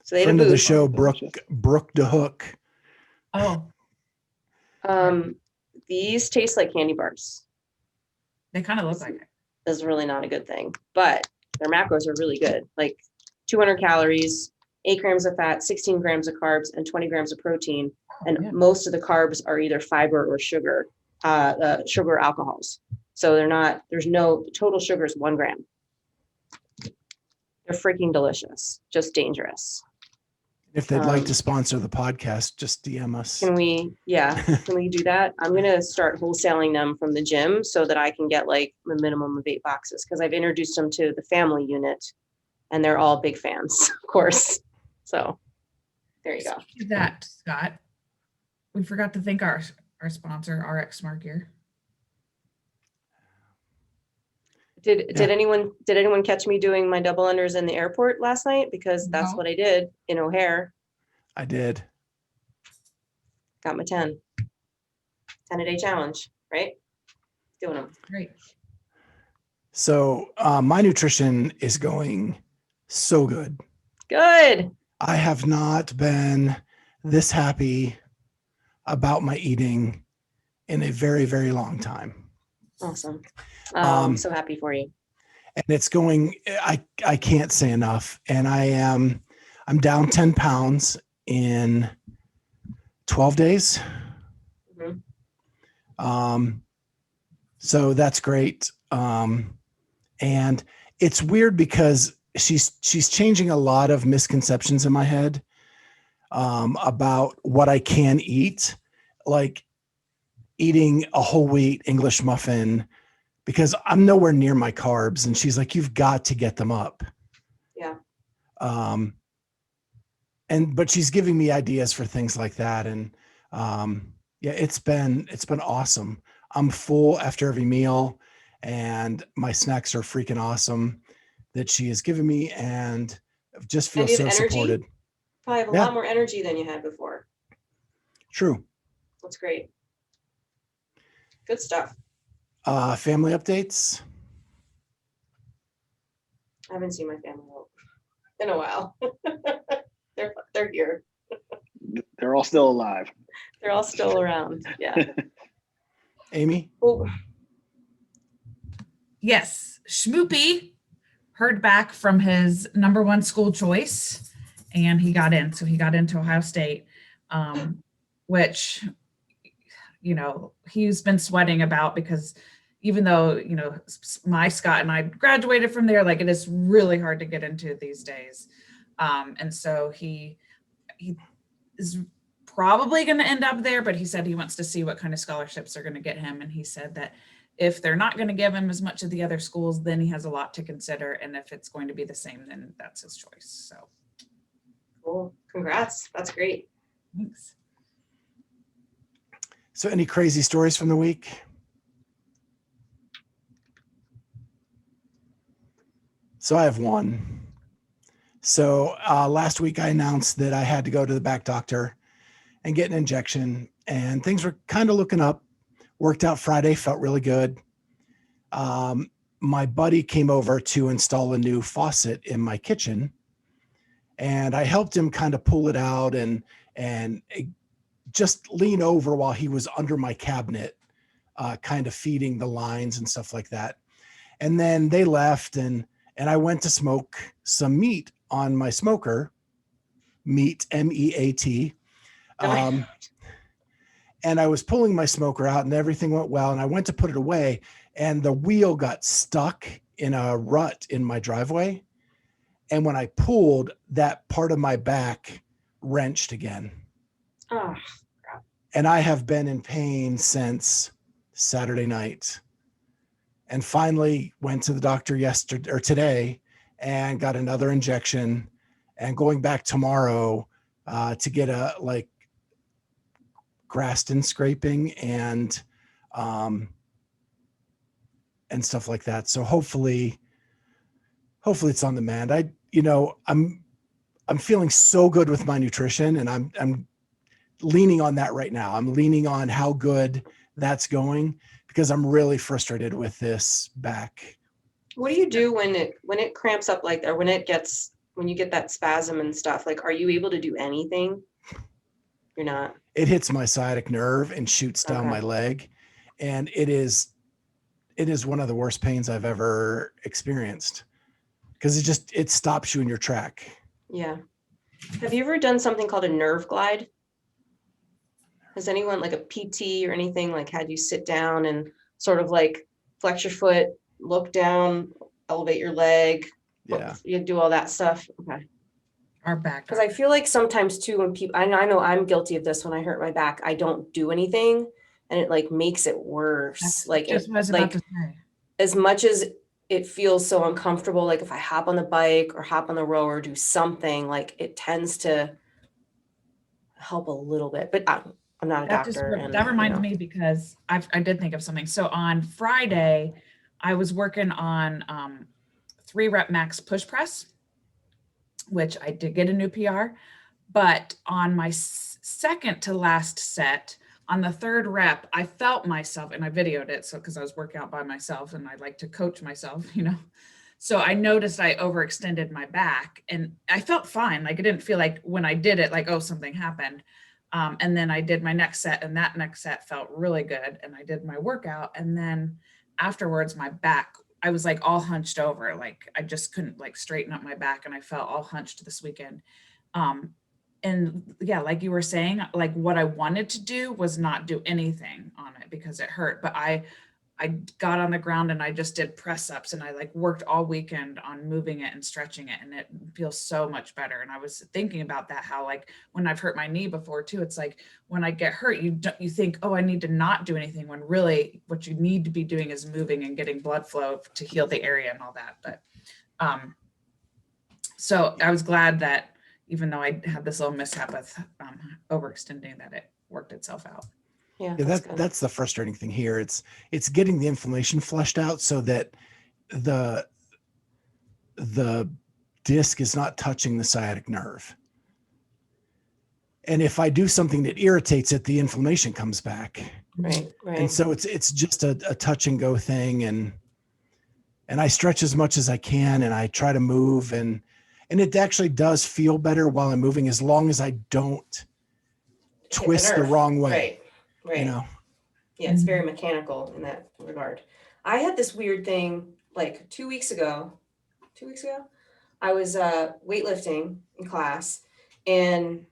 So they had a Friend of the booth. show, Delicious. Brooke DeHook. Oh, These taste like candy bars. they kind of look like it. That's really not a good thing, but their macros are really good. Like 200 calories, 8 grams of fat, 16 grams of carbs, and 20 grams of protein. And yeah. most of the carbs are either fiber or sugar, sugar alcohols. So there's no total sugar is 1 gram. They're freaking delicious, just dangerous. If they'd like to sponsor the podcast, just DM us. Can we do that? I'm going to start wholesaling them from the gym so that I can get like a minimum of 8 boxes because I've introduced them to the family unit and they're all big fans, of course. So there you go. Speaking of that, Scott, we forgot to thank our sponsor, RX Smart Gear. Did anyone catch me doing my double unders in the airport last night? Because that's No. what I did in O'Hare. I did. Got my 10 a day challenge, right? Doing them. Great. So my nutrition is going so good. Good. I have not been this happy about my eating in a very, very long time. Awesome. Um, So happy for you. And it's going, I can't say enough. And I'm down 10 pounds in 12 days. Mhm. So that's great. And it's weird because she's changing a lot of misconceptions in my head about what I can eat, like eating a whole wheat English muffin, because I'm nowhere near my carbs. And she's like, you've got to get them up. Yeah. But she's giving me ideas for things like that. And yeah, it's been awesome. I'm full after every meal, and my snacks are freaking awesome that she has given me, and just feel And you so have energy? supported. Probably have a Yeah. lot more energy than you had before. True. That's great. Good stuff. Family updates. I haven't seen my family in a while. They're here. They're all still alive. They're all still around. Yeah. Amy? Well, Yes, Schmoopy heard back from his number one school choice, and he got in. So he got into Ohio State, which, he's been sweating about, because even though, my Scott and I graduated from there, like, it is really hard to get into these days. And so he is probably going to end up there, but he said he wants to see what kind of scholarships are going to get him. And he said that if they're not going to give him as much of the other schools, then he has a lot to consider. And if it's going to be the same, then that's his choice. So cool. Congrats. That's great. thanks. So any crazy stories from the week? So I have one. So last week I announced that I had to go to the back doctor and get an injection, and things were kind of looking up. Worked out Friday, felt really good. My buddy came over to install a new faucet in my kitchen, and I helped him kind of pull it out and just lean over while he was under my cabinet, kind of feeding the lines and stuff like that. And then they left, and I went to smoke some meat on my smoker, meat, MEAT. And I was pulling my smoker out, and everything went well. And I went to put it away, and the wheel got stuck in a rut in my driveway. And when I pulled, that part of my back wrenched again. Oh, And I have been in pain since Saturday night, and finally went to the doctor today and got another injection, and going back tomorrow to get a Graston scraping and stuff like that. So hopefully it's on the mend. I'm feeling so good with my nutrition, and I'm leaning on that right now. I'm leaning on how good that's going, because I'm really frustrated with this back. what do you do when it cramps up like that, when you get that spasm and stuff? Like, are you able to do anything? You're not. It hits my sciatic nerve and shoots down Okay. my leg. And it is one of the worst pains I've ever experienced, because it stops you in your track. Yeah. Have you ever done something called a nerve glide? Has anyone, like a PT or anything, like had you sit down and sort of like flex your foot, look down, elevate your leg? Yeah. You do all that stuff. Okay. Our back. Because I feel like sometimes too, when people, I know I'm guilty of this. When I hurt my back, I don't do anything, and it like makes it worse. That's Like, just what I was about to say. as much as it feels so uncomfortable, like if I hop on the bike or hop on the rower or do something, like it tends to help a little bit. But I'm not a doctor. That reminds me, because I did think of something. So on Friday, I was working on 3-rep max push press, which I did get a new PR. But on my second to last set, on the 3rd rep, I felt myself, and I videoed it. So, because I was working out by myself and I like to coach myself, So I noticed I overextended my back, and I felt fine. Like, it didn't feel like when I did it, like, oh, something happened. And then I did my next set, and that next set felt really good. And I did my workout. And then afterwards, my back, I was like all hunched over. Like, I just couldn't like straighten up my back, and I felt all hunched this weekend. And yeah, like you were saying, like what I wanted to do was not do anything on it because it hurt. But I I got on the ground and I just did press ups, and I like worked all weekend on moving it and stretching it, and it feels so much better. And I was thinking about that, how like when I've hurt my knee before too, it's like when I get hurt, you think, oh, I need to not do anything, when really what you need to be doing is moving and getting blood flow to heal the area and all that. But so I was glad that even though I had this little mishap with overextending, that it worked itself out. Yeah, Yeah, that's good. that's the frustrating thing here. It's getting the inflammation flushed out so that the disc is not touching the sciatic nerve. And if I do something that irritates it, the inflammation comes back. Right. And so it's just a touch and go thing. And I stretch as much as I can, and I try to move, and it actually does feel better while I'm moving, as long as I don't twist the nerve. wrong way. Right. You know? Yeah, it's very mechanical in that regard. I had this weird thing like 2 weeks ago. I was weightlifting in class, and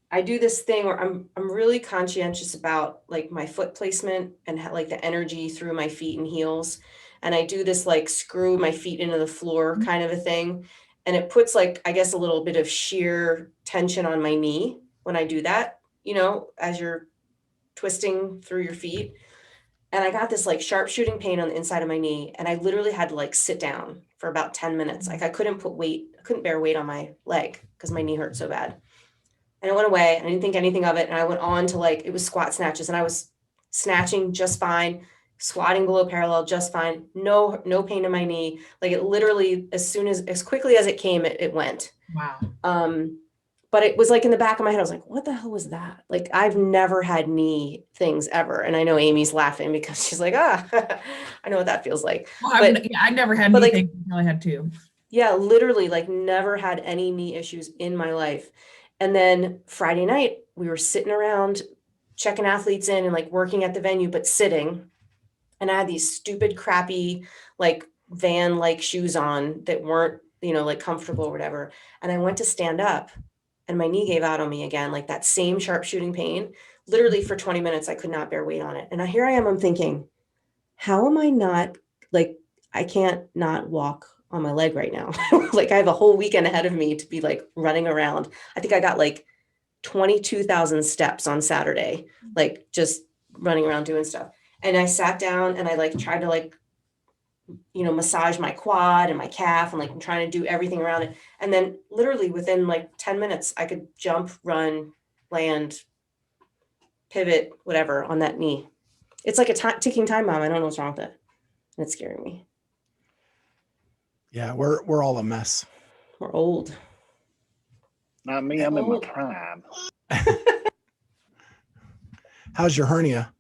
I do this thing where I'm really conscientious about like my foot placement and like the energy through my feet and heels. And I do this like screw my feet into the floor kind of a thing. And it puts like, I guess, a little bit of sheer tension on my knee when I do that, as you're twisting through your feet. And I got this like sharp shooting pain on the inside of my knee. And I literally had to like sit down for about 10 minutes. Like I couldn't bear weight on my leg because my knee hurt so bad. And it went away. I didn't think anything of it. And I went on to like, it was squat snatches, and I was snatching just fine, squatting below parallel just fine. No pain in my knee. Like it literally, as quickly as it came, it went. Wow. But it was like in the back of my head, I was like, what the hell was that? Like, I've never had knee things ever. And I know Amy's laughing because she's like, I know what that feels like. Well, But I never had but, like- anything until I had two. yeah, literally like never had any knee issues in my life. And then Friday night, we were sitting around checking athletes in and like working at the venue, but sitting. And I had these stupid, crappy, like van-like shoes on that weren't, like comfortable or whatever. And I went to stand up, and my knee gave out on me again, like that same sharp shooting pain. Literally for 20 minutes, I could not bear weight on it. And here I am, I'm thinking, how am I not, like, I can't not walk on my leg right now. Like I have a whole weekend ahead of me to be like running around. I think I got like 22,000 steps on Saturday, like just running around doing stuff. And I sat down and I like tried to like, massage my quad and my calf, and like I'm trying to do everything around it. And then literally within like 10 minutes, I could jump, run, land, pivot, whatever on that knee. It's like a ticking time bomb. I don't know what's wrong with it. And it's scaring me. Yeah, we're all a mess. We're old. Not me. I'm in my prime. How's your hernia?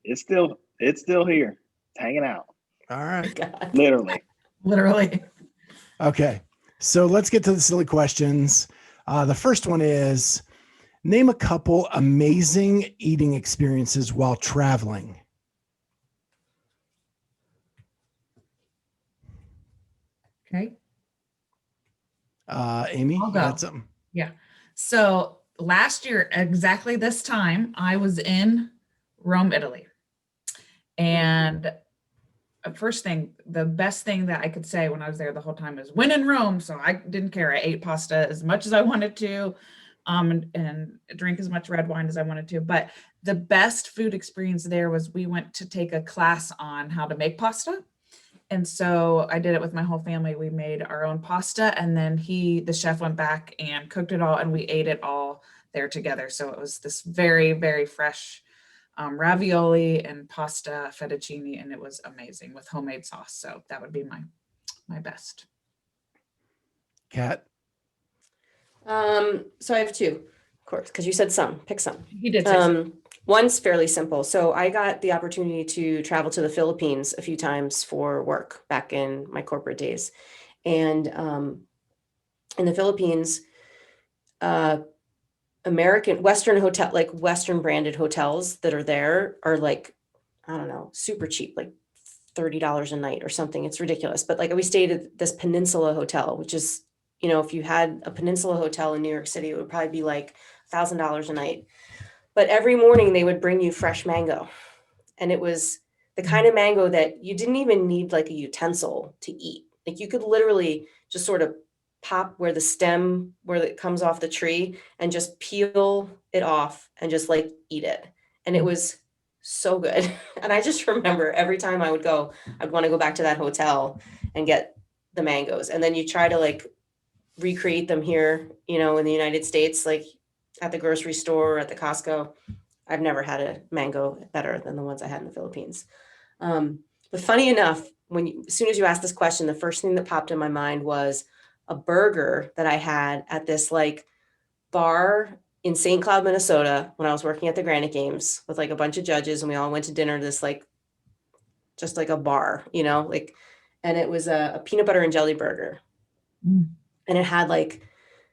It's still here. It's hanging out. All right. God. Literally. Okay. So let's get to the silly questions. The first one is, name a couple amazing eating experiences while traveling. Okay. Amy, I'll you go. got something? So last year, exactly this time, I was in Rome, Italy. And first thing, the best thing that I could say when I was there the whole time is when in Rome. So I didn't care. I ate pasta as much as I wanted to, and drink as much red wine as I wanted to. But the best food experience there was we went to take a class on how to make pasta. And so I did it with my whole family. We made our own pasta, and then the chef went back and cooked it all, and we ate it all there together. So it was this very, very fresh ravioli and pasta fettuccine, and it was amazing with homemade sauce. So that would be my best. Kat? So I have two, of course, because you said some. Pick some. He did say so. One's fairly simple. So I got the opportunity to travel to the Philippines a few times for work back in my corporate days. And in the Philippines, Western hotel, like Western branded hotels that are there are like, I don't know, super cheap, like $30 a night or something. It's ridiculous. But like we stayed at this Peninsula Hotel, which is, if you had a Peninsula Hotel in New York City, it would probably be like $1,000 a night. But every morning they would bring you fresh mango. and it was the kind of mango that you didn't even need like a utensil to eat. Like you could literally just sort of pop where the stem where it comes off the tree and just peel it off and just like eat it. And it was so good. And I just remember every time I would go, I'd want to go back to that hotel and get the mangoes. And then you try to like recreate them here, you know, in the United States, like at the grocery store or at the Costco. I've never had a mango better than the ones I had in the Philippines. But funny enough, as soon as you asked this question, the first thing that popped in my mind was a burger that I had at this like bar in St. Cloud, Minnesota, when I was working at the Granite Games with like a bunch of judges, and we all went to dinner to this like just like a bar, you know, like, and it was a peanut butter and jelly burger, and it had like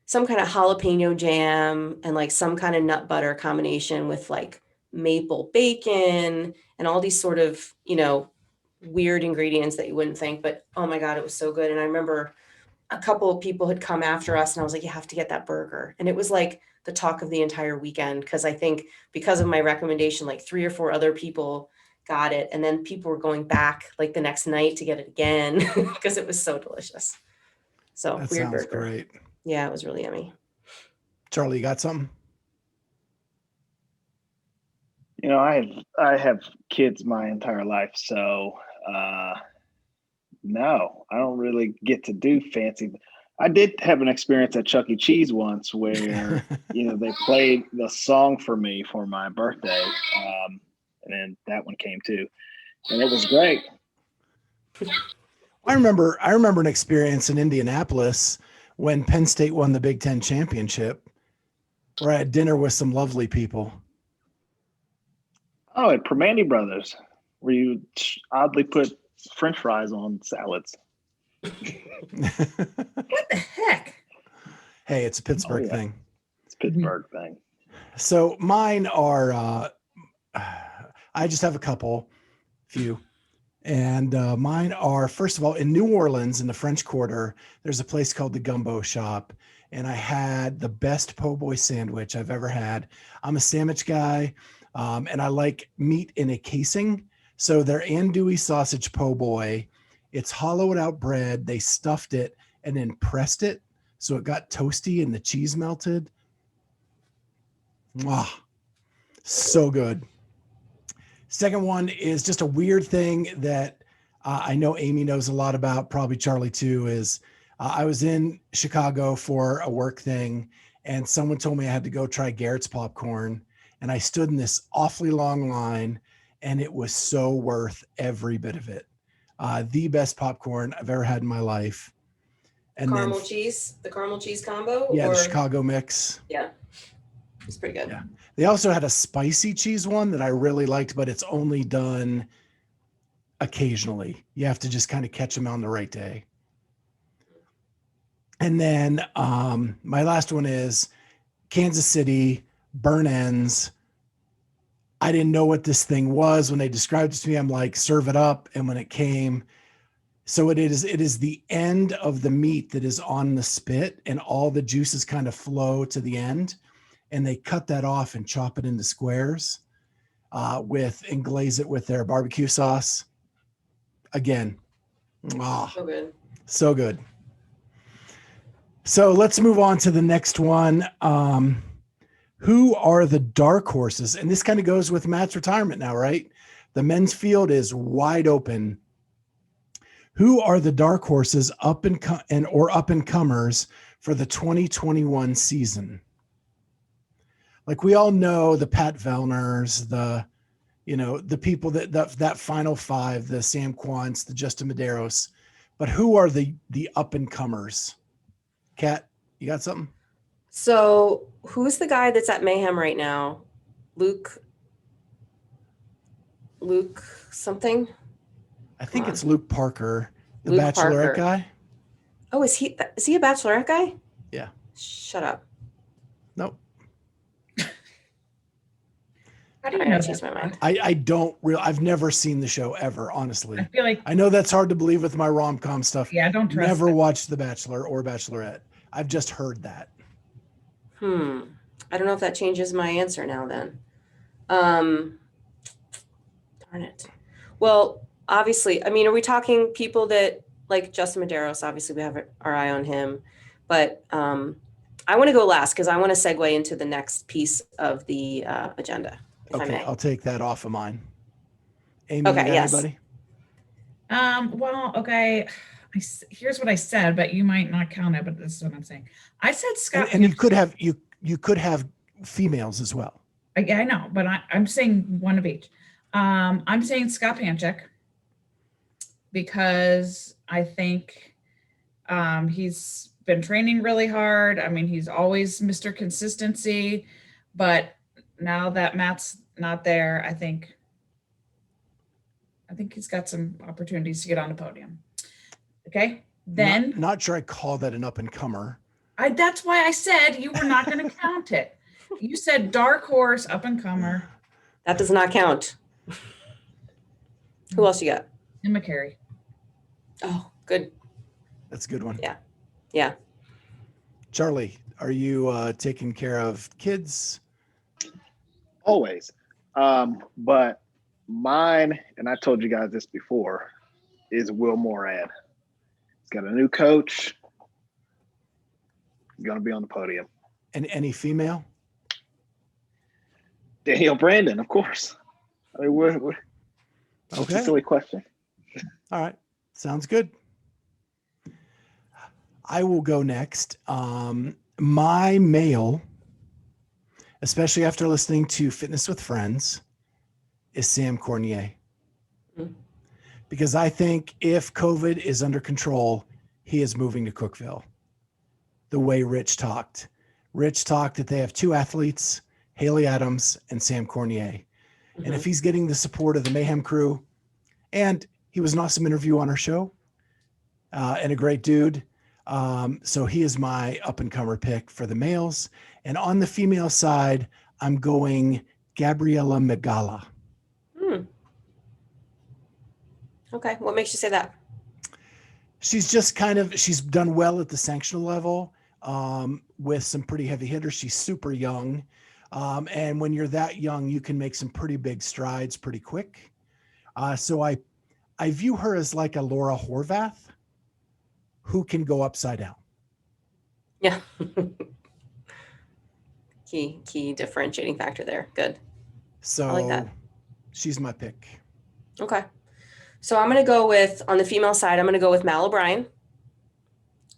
some kind of jalapeno jam and like some kind of nut butter combination with like maple bacon and all these sort of, you know, weird ingredients that you wouldn't think, but oh my God, it was so good. And I remember a couple of people had come after us and I was like, you have to get that burger. And it was like the talk of the entire weekend. Cause I think because of my recommendation, like 3 or 4 other people got it. And then people were going back like the next night to get it again because it was so delicious. So That weird sounds burger. great. Yeah, it was really yummy. Charlie, you got something? You know, I have kids my entire life, so no, I don't really get to do fancy. I did have an experience at Chuck E. Cheese once where they played the song for me for my birthday, and then that one came too, and it was great. I remember an experience in Indianapolis when Penn State won the Big Ten championship, where I had dinner with some lovely people. Oh, at Primanti Brothers, where you oddly put French fries on salads. What the heck? Hey, it's a Pittsburgh thing. It's a Pittsburgh thing. So mine are, I just have a few. And mine are, first of all, in New Orleans in the French Quarter, there's a place called the Gumbo Shop. And I had the best po' boy sandwich I've ever had. I'm a sandwich guy, and I like meat in a casing. So their andouille sausage po' boy, it's hollowed out bread. They stuffed it and then pressed it. So it got toasty and the cheese melted. Wow, so good. Second one is just a weird thing that I know Amy knows a lot about, probably Charlie too, is I was in Chicago for a work thing and someone told me I had to go try Garrett's popcorn. And I stood in this awfully long line and it was so worth every bit of it. The best popcorn I've ever had in my life. And The caramel cheese combo? Yeah, the Chicago mix. Yeah, it's pretty good. Yeah. They also had a spicy cheese one that I really liked, but it's only done occasionally. You have to just kind of catch them on the right day. And then my last one is Kansas City, burn ends. I didn't know what this thing was. When they described it to me, I'm like, serve it up. And when it came, so it is the end of the meat that is on the spit and all the juices kind of flow to the end. And they cut that off and chop it into squares and glaze it with their barbecue sauce. Again, So good. So good. So let's move on to the next one. Who are the dark horses? And this kind of goes with Matt's retirement now, right? The men's field is wide open. Who are the dark horses up and comers for the 2021 season? Like we all know the Pat Vellners, the people that final five, the Sam Quants, the Justin Medeiros, but who are the up and comers? Kat, you got something? So who's the guy that's at Mayhem right now? Luke something? I think it's Luke Parker, the Luke Bachelorette Parker. guy. Oh, is he a Bachelorette guy? Yeah. Shut up. Nope. How do you I know changed that? my mind. I've never seen the show ever, honestly. I feel like, I know that's hard to believe with my rom-com stuff. yeah, I don't trust Never it. watched The Bachelor or Bachelorette. I've just heard that. I don't know if that changes my answer now then. Darn Darn it. Well, obviously, I mean, are we talking people that like Justin Medeiros? Obviously, we have our eye on him, but I want to go last because I want to segue into the next piece of the agenda, if I Okay, may. I'll take that off of mine. Amy, Okay, you got yes. anybody? Well, okay. Here's what I said, but you might not count it, but this is what I'm saying. I said Scott. And you could have you could have females as well. Yeah, I know, but I'm saying one of each. I'm saying Scott Panchik because I think he's been training really hard. I mean, he's always Mr. Consistency, but now that Matt's not there, I think he's got some opportunities to get on the podium. Okay, then Not sure I call that an up and comer. that's why I said you were not going to count it. You said dark horse, up and comer. That does not count. Who else you got? And McCary. Oh, good. That's a good one. Yeah. Charlie, are you taking care of kids? Always. But mine, and I told you guys this before, is Will Moran. He's got a new coach. He's going to be on the podium. And any female? Danielle Brandon, of course. I mean, it's Okay. a silly question. All right. Sounds good. I will go next. My male, especially after listening to Fitness with Friends, is Sam Cornier. Mm. Because I think if COVID is under control, he is moving to Cookeville. The way Rich talked. Rich talked that they have two athletes, Haley Adams and Sam Cornier. And if he's getting the support of the Mayhem crew, and he was an awesome interview on our show, and a great dude. So he is my up-and-comer pick for the males. And on the female side, I'm going Gabriella Megala. Okay, what makes you say that? She's just she's done well at the sanctional level with some pretty heavy hitters. She's super young. And when you're that young, you can make some pretty big strides pretty quick. So I view her as like a Laura Horvath who can go upside down. Yeah. Key differentiating factor there. Good. So I like that. She's my pick. Okay. So I'm going to go with, on the female side, I'm going to go with Mal O'Brien.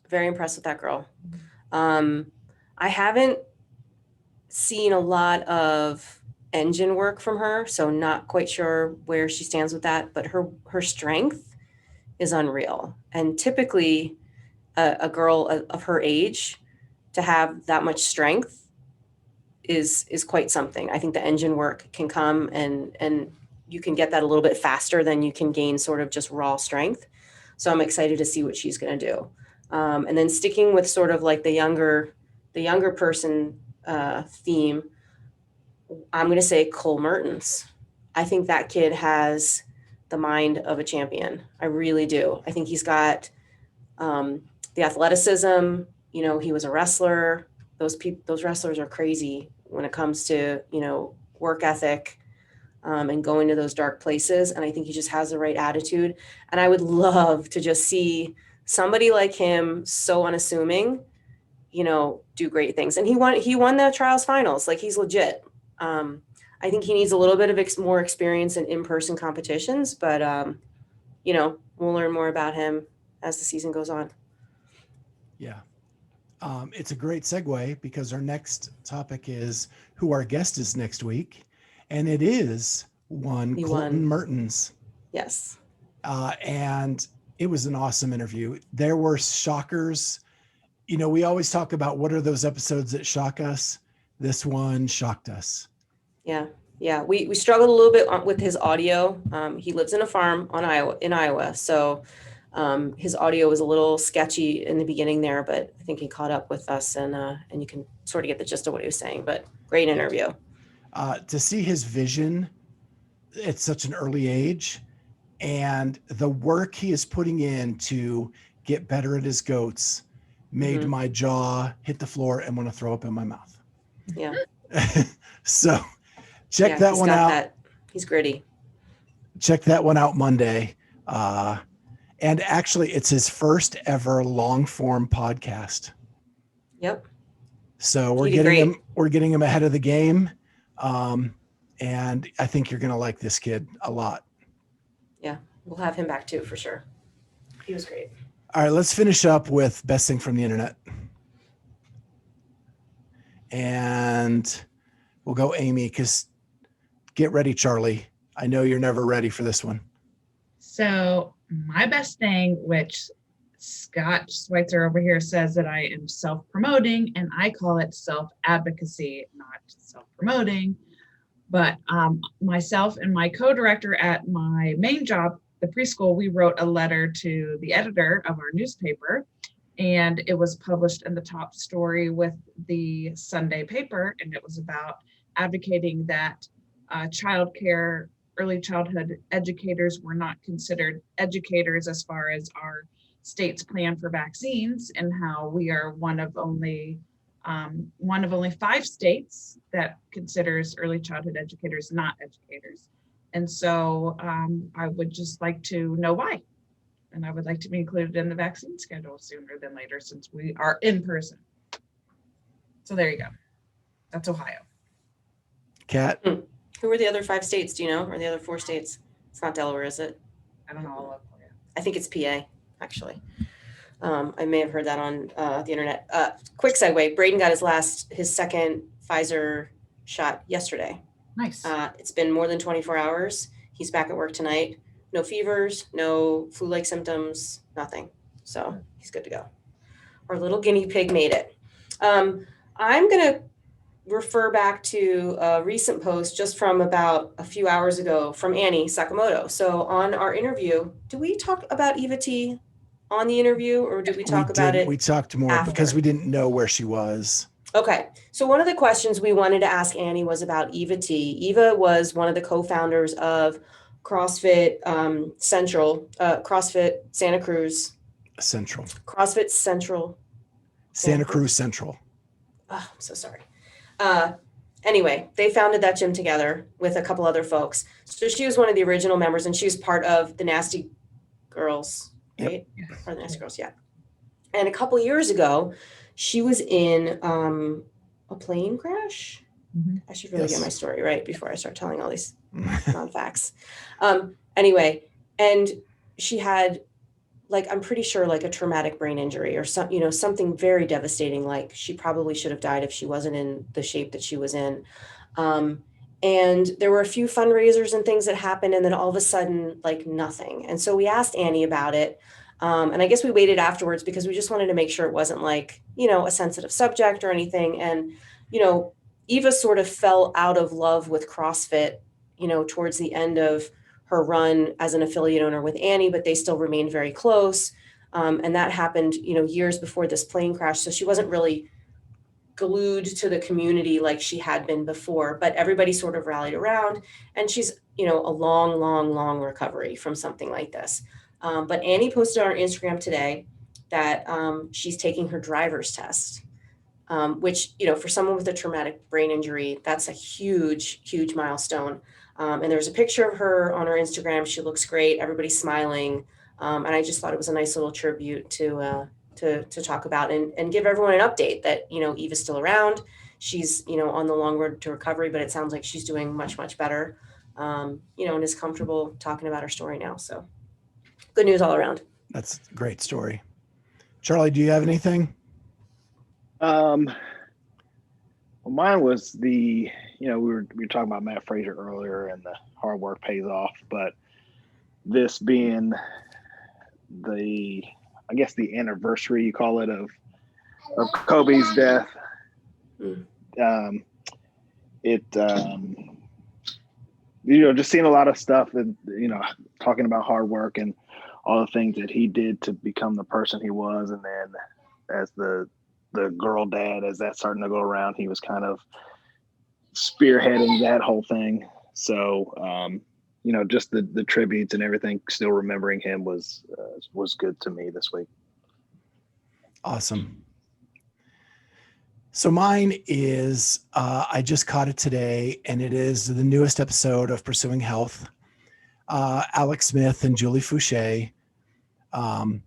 Very impressed with that girl. I haven't seen a lot of engine work from her, so not quite sure where she stands with that, but her strength is unreal. And typically a girl of her age to have that much strength is quite something. I think the engine work can come and you can get that a little bit faster than you can gain sort of just raw strength. So I'm excited to see what she's going to do. And then sticking with sort of like the younger person theme, I'm going to say Cole Mertens. I think that kid has the mind of a champion. I really do. I think he's got the athleticism. You know, he was a wrestler. Those wrestlers are crazy when it comes to, you know, work ethic and going to those dark places. And I think he just has the right attitude. And I would love to just see somebody like him, so unassuming, you know, do great things. And he won the trials finals. Like, he's legit. I think he needs a little bit of more experience in in-person competitions, but you know, we'll learn more about him as the season goes on. Yeah. It's a great segue because our next topic is who our guest is next week. And it is Colton Mertens. Yes. And it was an awesome interview. There were shockers. You know, we always talk about what are those episodes that shock us. This one shocked us. Yeah. We struggled a little bit with his audio. He lives in a farm in Iowa. So his audio was a little sketchy in the beginning there, but I think he caught up with us and you can sort of get the gist of what he was saying, but great interview. To see his vision at such an early age and the work he is putting in to get better at his goats made my jaw hit the floor and want to throw up in my mouth. Yeah. So check that one out. He's gritty. check that one out Monday. And actually, it's his first ever long form podcast. Yep. So He did great. we're getting him ahead of the game. And I think you're going to like this kid a lot. Yeah, we'll have him back too for sure. He was great. All right, let's finish up with best thing from the internet. And we'll go Amy, because get ready, Charlie. I know you're never ready for this one. So my best thing, which Scott Schweitzer over here says that I am self-promoting, and I call it self-advocacy, not self-promoting. But myself and my co-director at my main job, the preschool, we wrote a letter to the editor of our newspaper, and it was published in the top story with the Sunday paper, and it was about advocating that childcare, early childhood educators were not considered educators as far as our state's plan for vaccines, and how we are one of only 5 states that considers early childhood educators not educators. And so I would just like to know why. And I would like to be included in the vaccine schedule sooner than later, since we are in person. So there you go. That's Ohio. Kat? Who are the other 5 states? Do you know? Or the other 4 states? It's not Delaware, is it? I don't know all of them. I think it's PA, actually. I may have heard that on the internet. Quick segue. Braden got his second Pfizer shot yesterday. Nice. It's been more than 24 hours. He's back at work tonight. No fevers, no flu-like symptoms, nothing. So he's good to go. Our little guinea pig made it. I'm going to refer back to a recent post just from about a few hours ago from Annie Sakamoto. So on our interview, do we talk about Eva T on the interview, or did we talk about it? We talked more after? because we didn't know where she was. Okay. So one of the questions we wanted to ask Annie was about Eva T. Eva was one of the co-founders of CrossFit Central, CrossFit Santa Cruz. Central. CrossFit Central. Santa Cruz Central. Oh, I'm so sorry. Anyway, they founded that gym together with a couple other folks. So she was one of the original members, and she was part of the Nasty Girls, right? Yes. Or the Nasty Girls, yeah. And a couple years ago, she was in a plane crash. Mhm. I should really Yes. get my story right before I start telling all these non-facts. Anyway, and she had, like, I'm pretty sure, like, a traumatic brain injury or something very devastating. Like, she probably should have died if she wasn't in the shape that she was in. And there were a few fundraisers and things that happened, and then all of a sudden, like, nothing. And so we asked Annie about it. And I guess we waited afterwards because we just wanted to make sure it wasn't, like, a sensitive subject or anything. And, Eva sort of fell out of love with CrossFit, towards the end of her run as an affiliate owner with Annie, but they still remained very close. And that happened, years before this plane crash. So she wasn't really glued to the community like she had been before, but everybody sort of rallied around, and she's, a long recovery from something like this. But Annie posted on her Instagram today that she's taking her driver's test, which, for someone with a traumatic brain injury, that's a huge, huge milestone. And there's a picture of her on her Instagram. She looks great. Everybody's smiling. And I just thought it was a nice little tribute to talk about and give everyone an update that, Eva's still around. She's, on the long road to recovery, but it sounds like she's doing much, much better, and is comfortable talking about her story now. So good news all around. That's a great story. Charlie, do you have anything? Well, mine was we were talking about Matt Fraser earlier, and the hard work pays off, but this being the anniversary, you call it, of Kobe's death. Just seeing a lot of stuff and, talking about hard work and all the things that he did to become the person he was. And then as the girl dad, as that's starting to go around, he was kind of spearheading that whole thing. So, just the tributes and everything, still remembering him was good to me this week. Awesome. So mine is, I just caught it today, and it is the newest episode of Pursuing Health. Alex Smith and Julie Fouché. And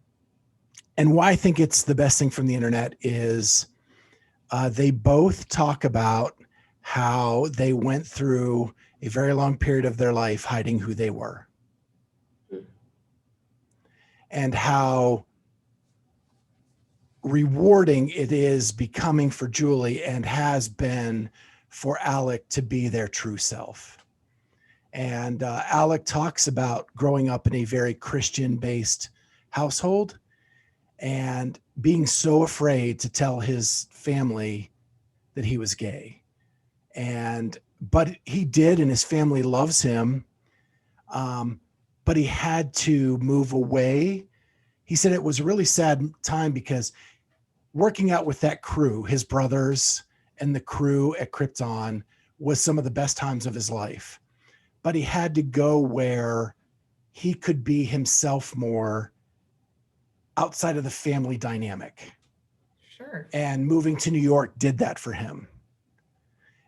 why I think it's the best thing from the internet is they both talk about how they went through a very long period of their life hiding who they were. And how rewarding it is becoming for Julie and has been for Alec to be their true self. And Alec talks about growing up in a very Christian-based household and being so afraid to tell his family that he was gay. But he did, and his family loves him. But he had to move away. He said it was a really sad time because working out with that crew, his brothers and the crew at Krypton, was some of the best times of his life. But he had to go where he could be himself more outside of the family dynamic. Sure. And moving to New York did that for him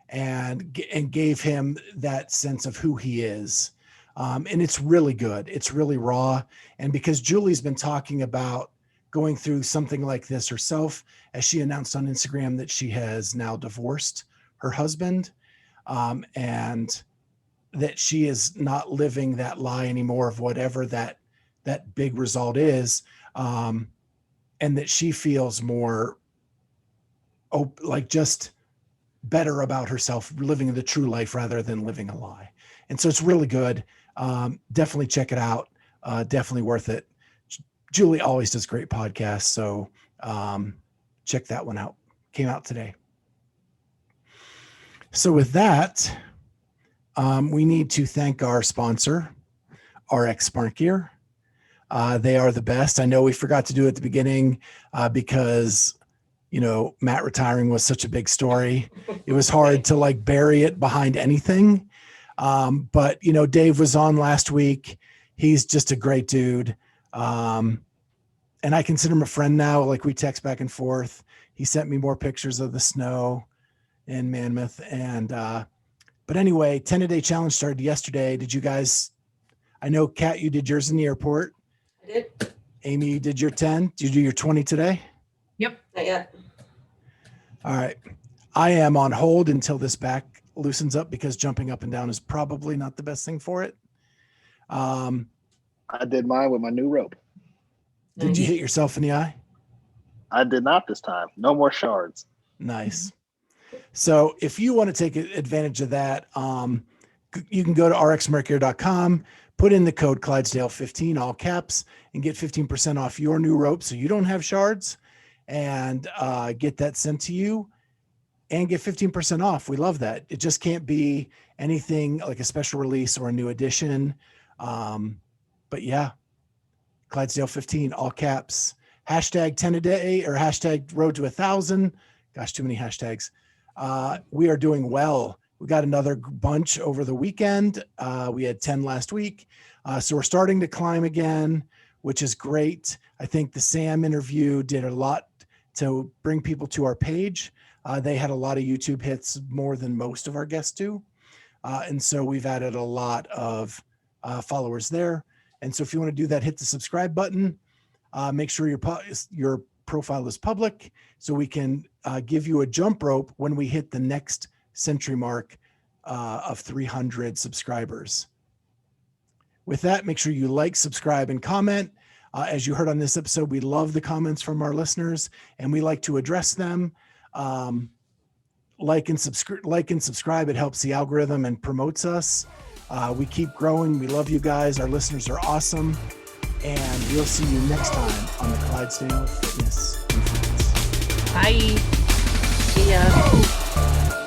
and gave him that sense of who he is. And it's really good. It's really raw. And because Julie's been talking about going through something like this herself, as she announced on Instagram that she has now divorced her husband, and that she is not living that lie anymore of whatever that big result is, and that she feels more like just better about herself, living the true life rather than living a lie. And so it's really good. Definitely check it out. Definitely worth it. Julie always does great podcasts. So check that one out. Came out today. So with that, we need to thank our sponsor, RX Smart Gear. They are the best. I know we forgot to do it at the beginning because, Matt retiring was such a big story. It was hard to like bury it behind anything. But Dave was on last week. He's just a great dude. And I consider him a friend now. Like, we text back and forth. He sent me more pictures of the snow in Monmouth. And, but anyway, 10-a-day challenge started yesterday. Did you guys, I know Kat, you did yours in the airport. I did. Amy, you did your 10. Did you do your 20 today? Yep. Not yet. All right. I am on hold until this back loosens up because jumping up and down is probably not the best thing for it. I did mine with my new rope. Did you hit yourself in the eye? I did not this time. No more shards. Nice. So if you want to take advantage of that, you can go to rxmercury.com, put in the code Clydesdale15, all caps, and get 15% off your new rope so you don't have shards, and get that sent to you and get 15% off. We love that. It just can't be anything like a special release or a new edition. But yeah, Clydesdale15, all caps, hashtag 10 a day or hashtag road to 1,000. Gosh, too many hashtags. We are doing well. We got another bunch over the weekend. We had 10 last week. So we're starting to climb again, which is great. I think the Sam interview did a lot to bring people to our page. They had a lot of YouTube hits, more than most of our guests do. And so we've added a lot of followers there. And so if you want to do that, hit the subscribe button. Make sure your profile is public so we can give you a jump rope when we hit the next century mark of 300 subscribers. With that, make sure you like, subscribe, and comment. As you heard on this episode, we love the comments from our listeners and we like to address them. Like and subscribe. It helps the algorithm and promotes us. We keep growing. We love you guys. Our listeners are awesome. And we'll see you next time on the Clydesdale Fitness and Friends. Bye. See ya.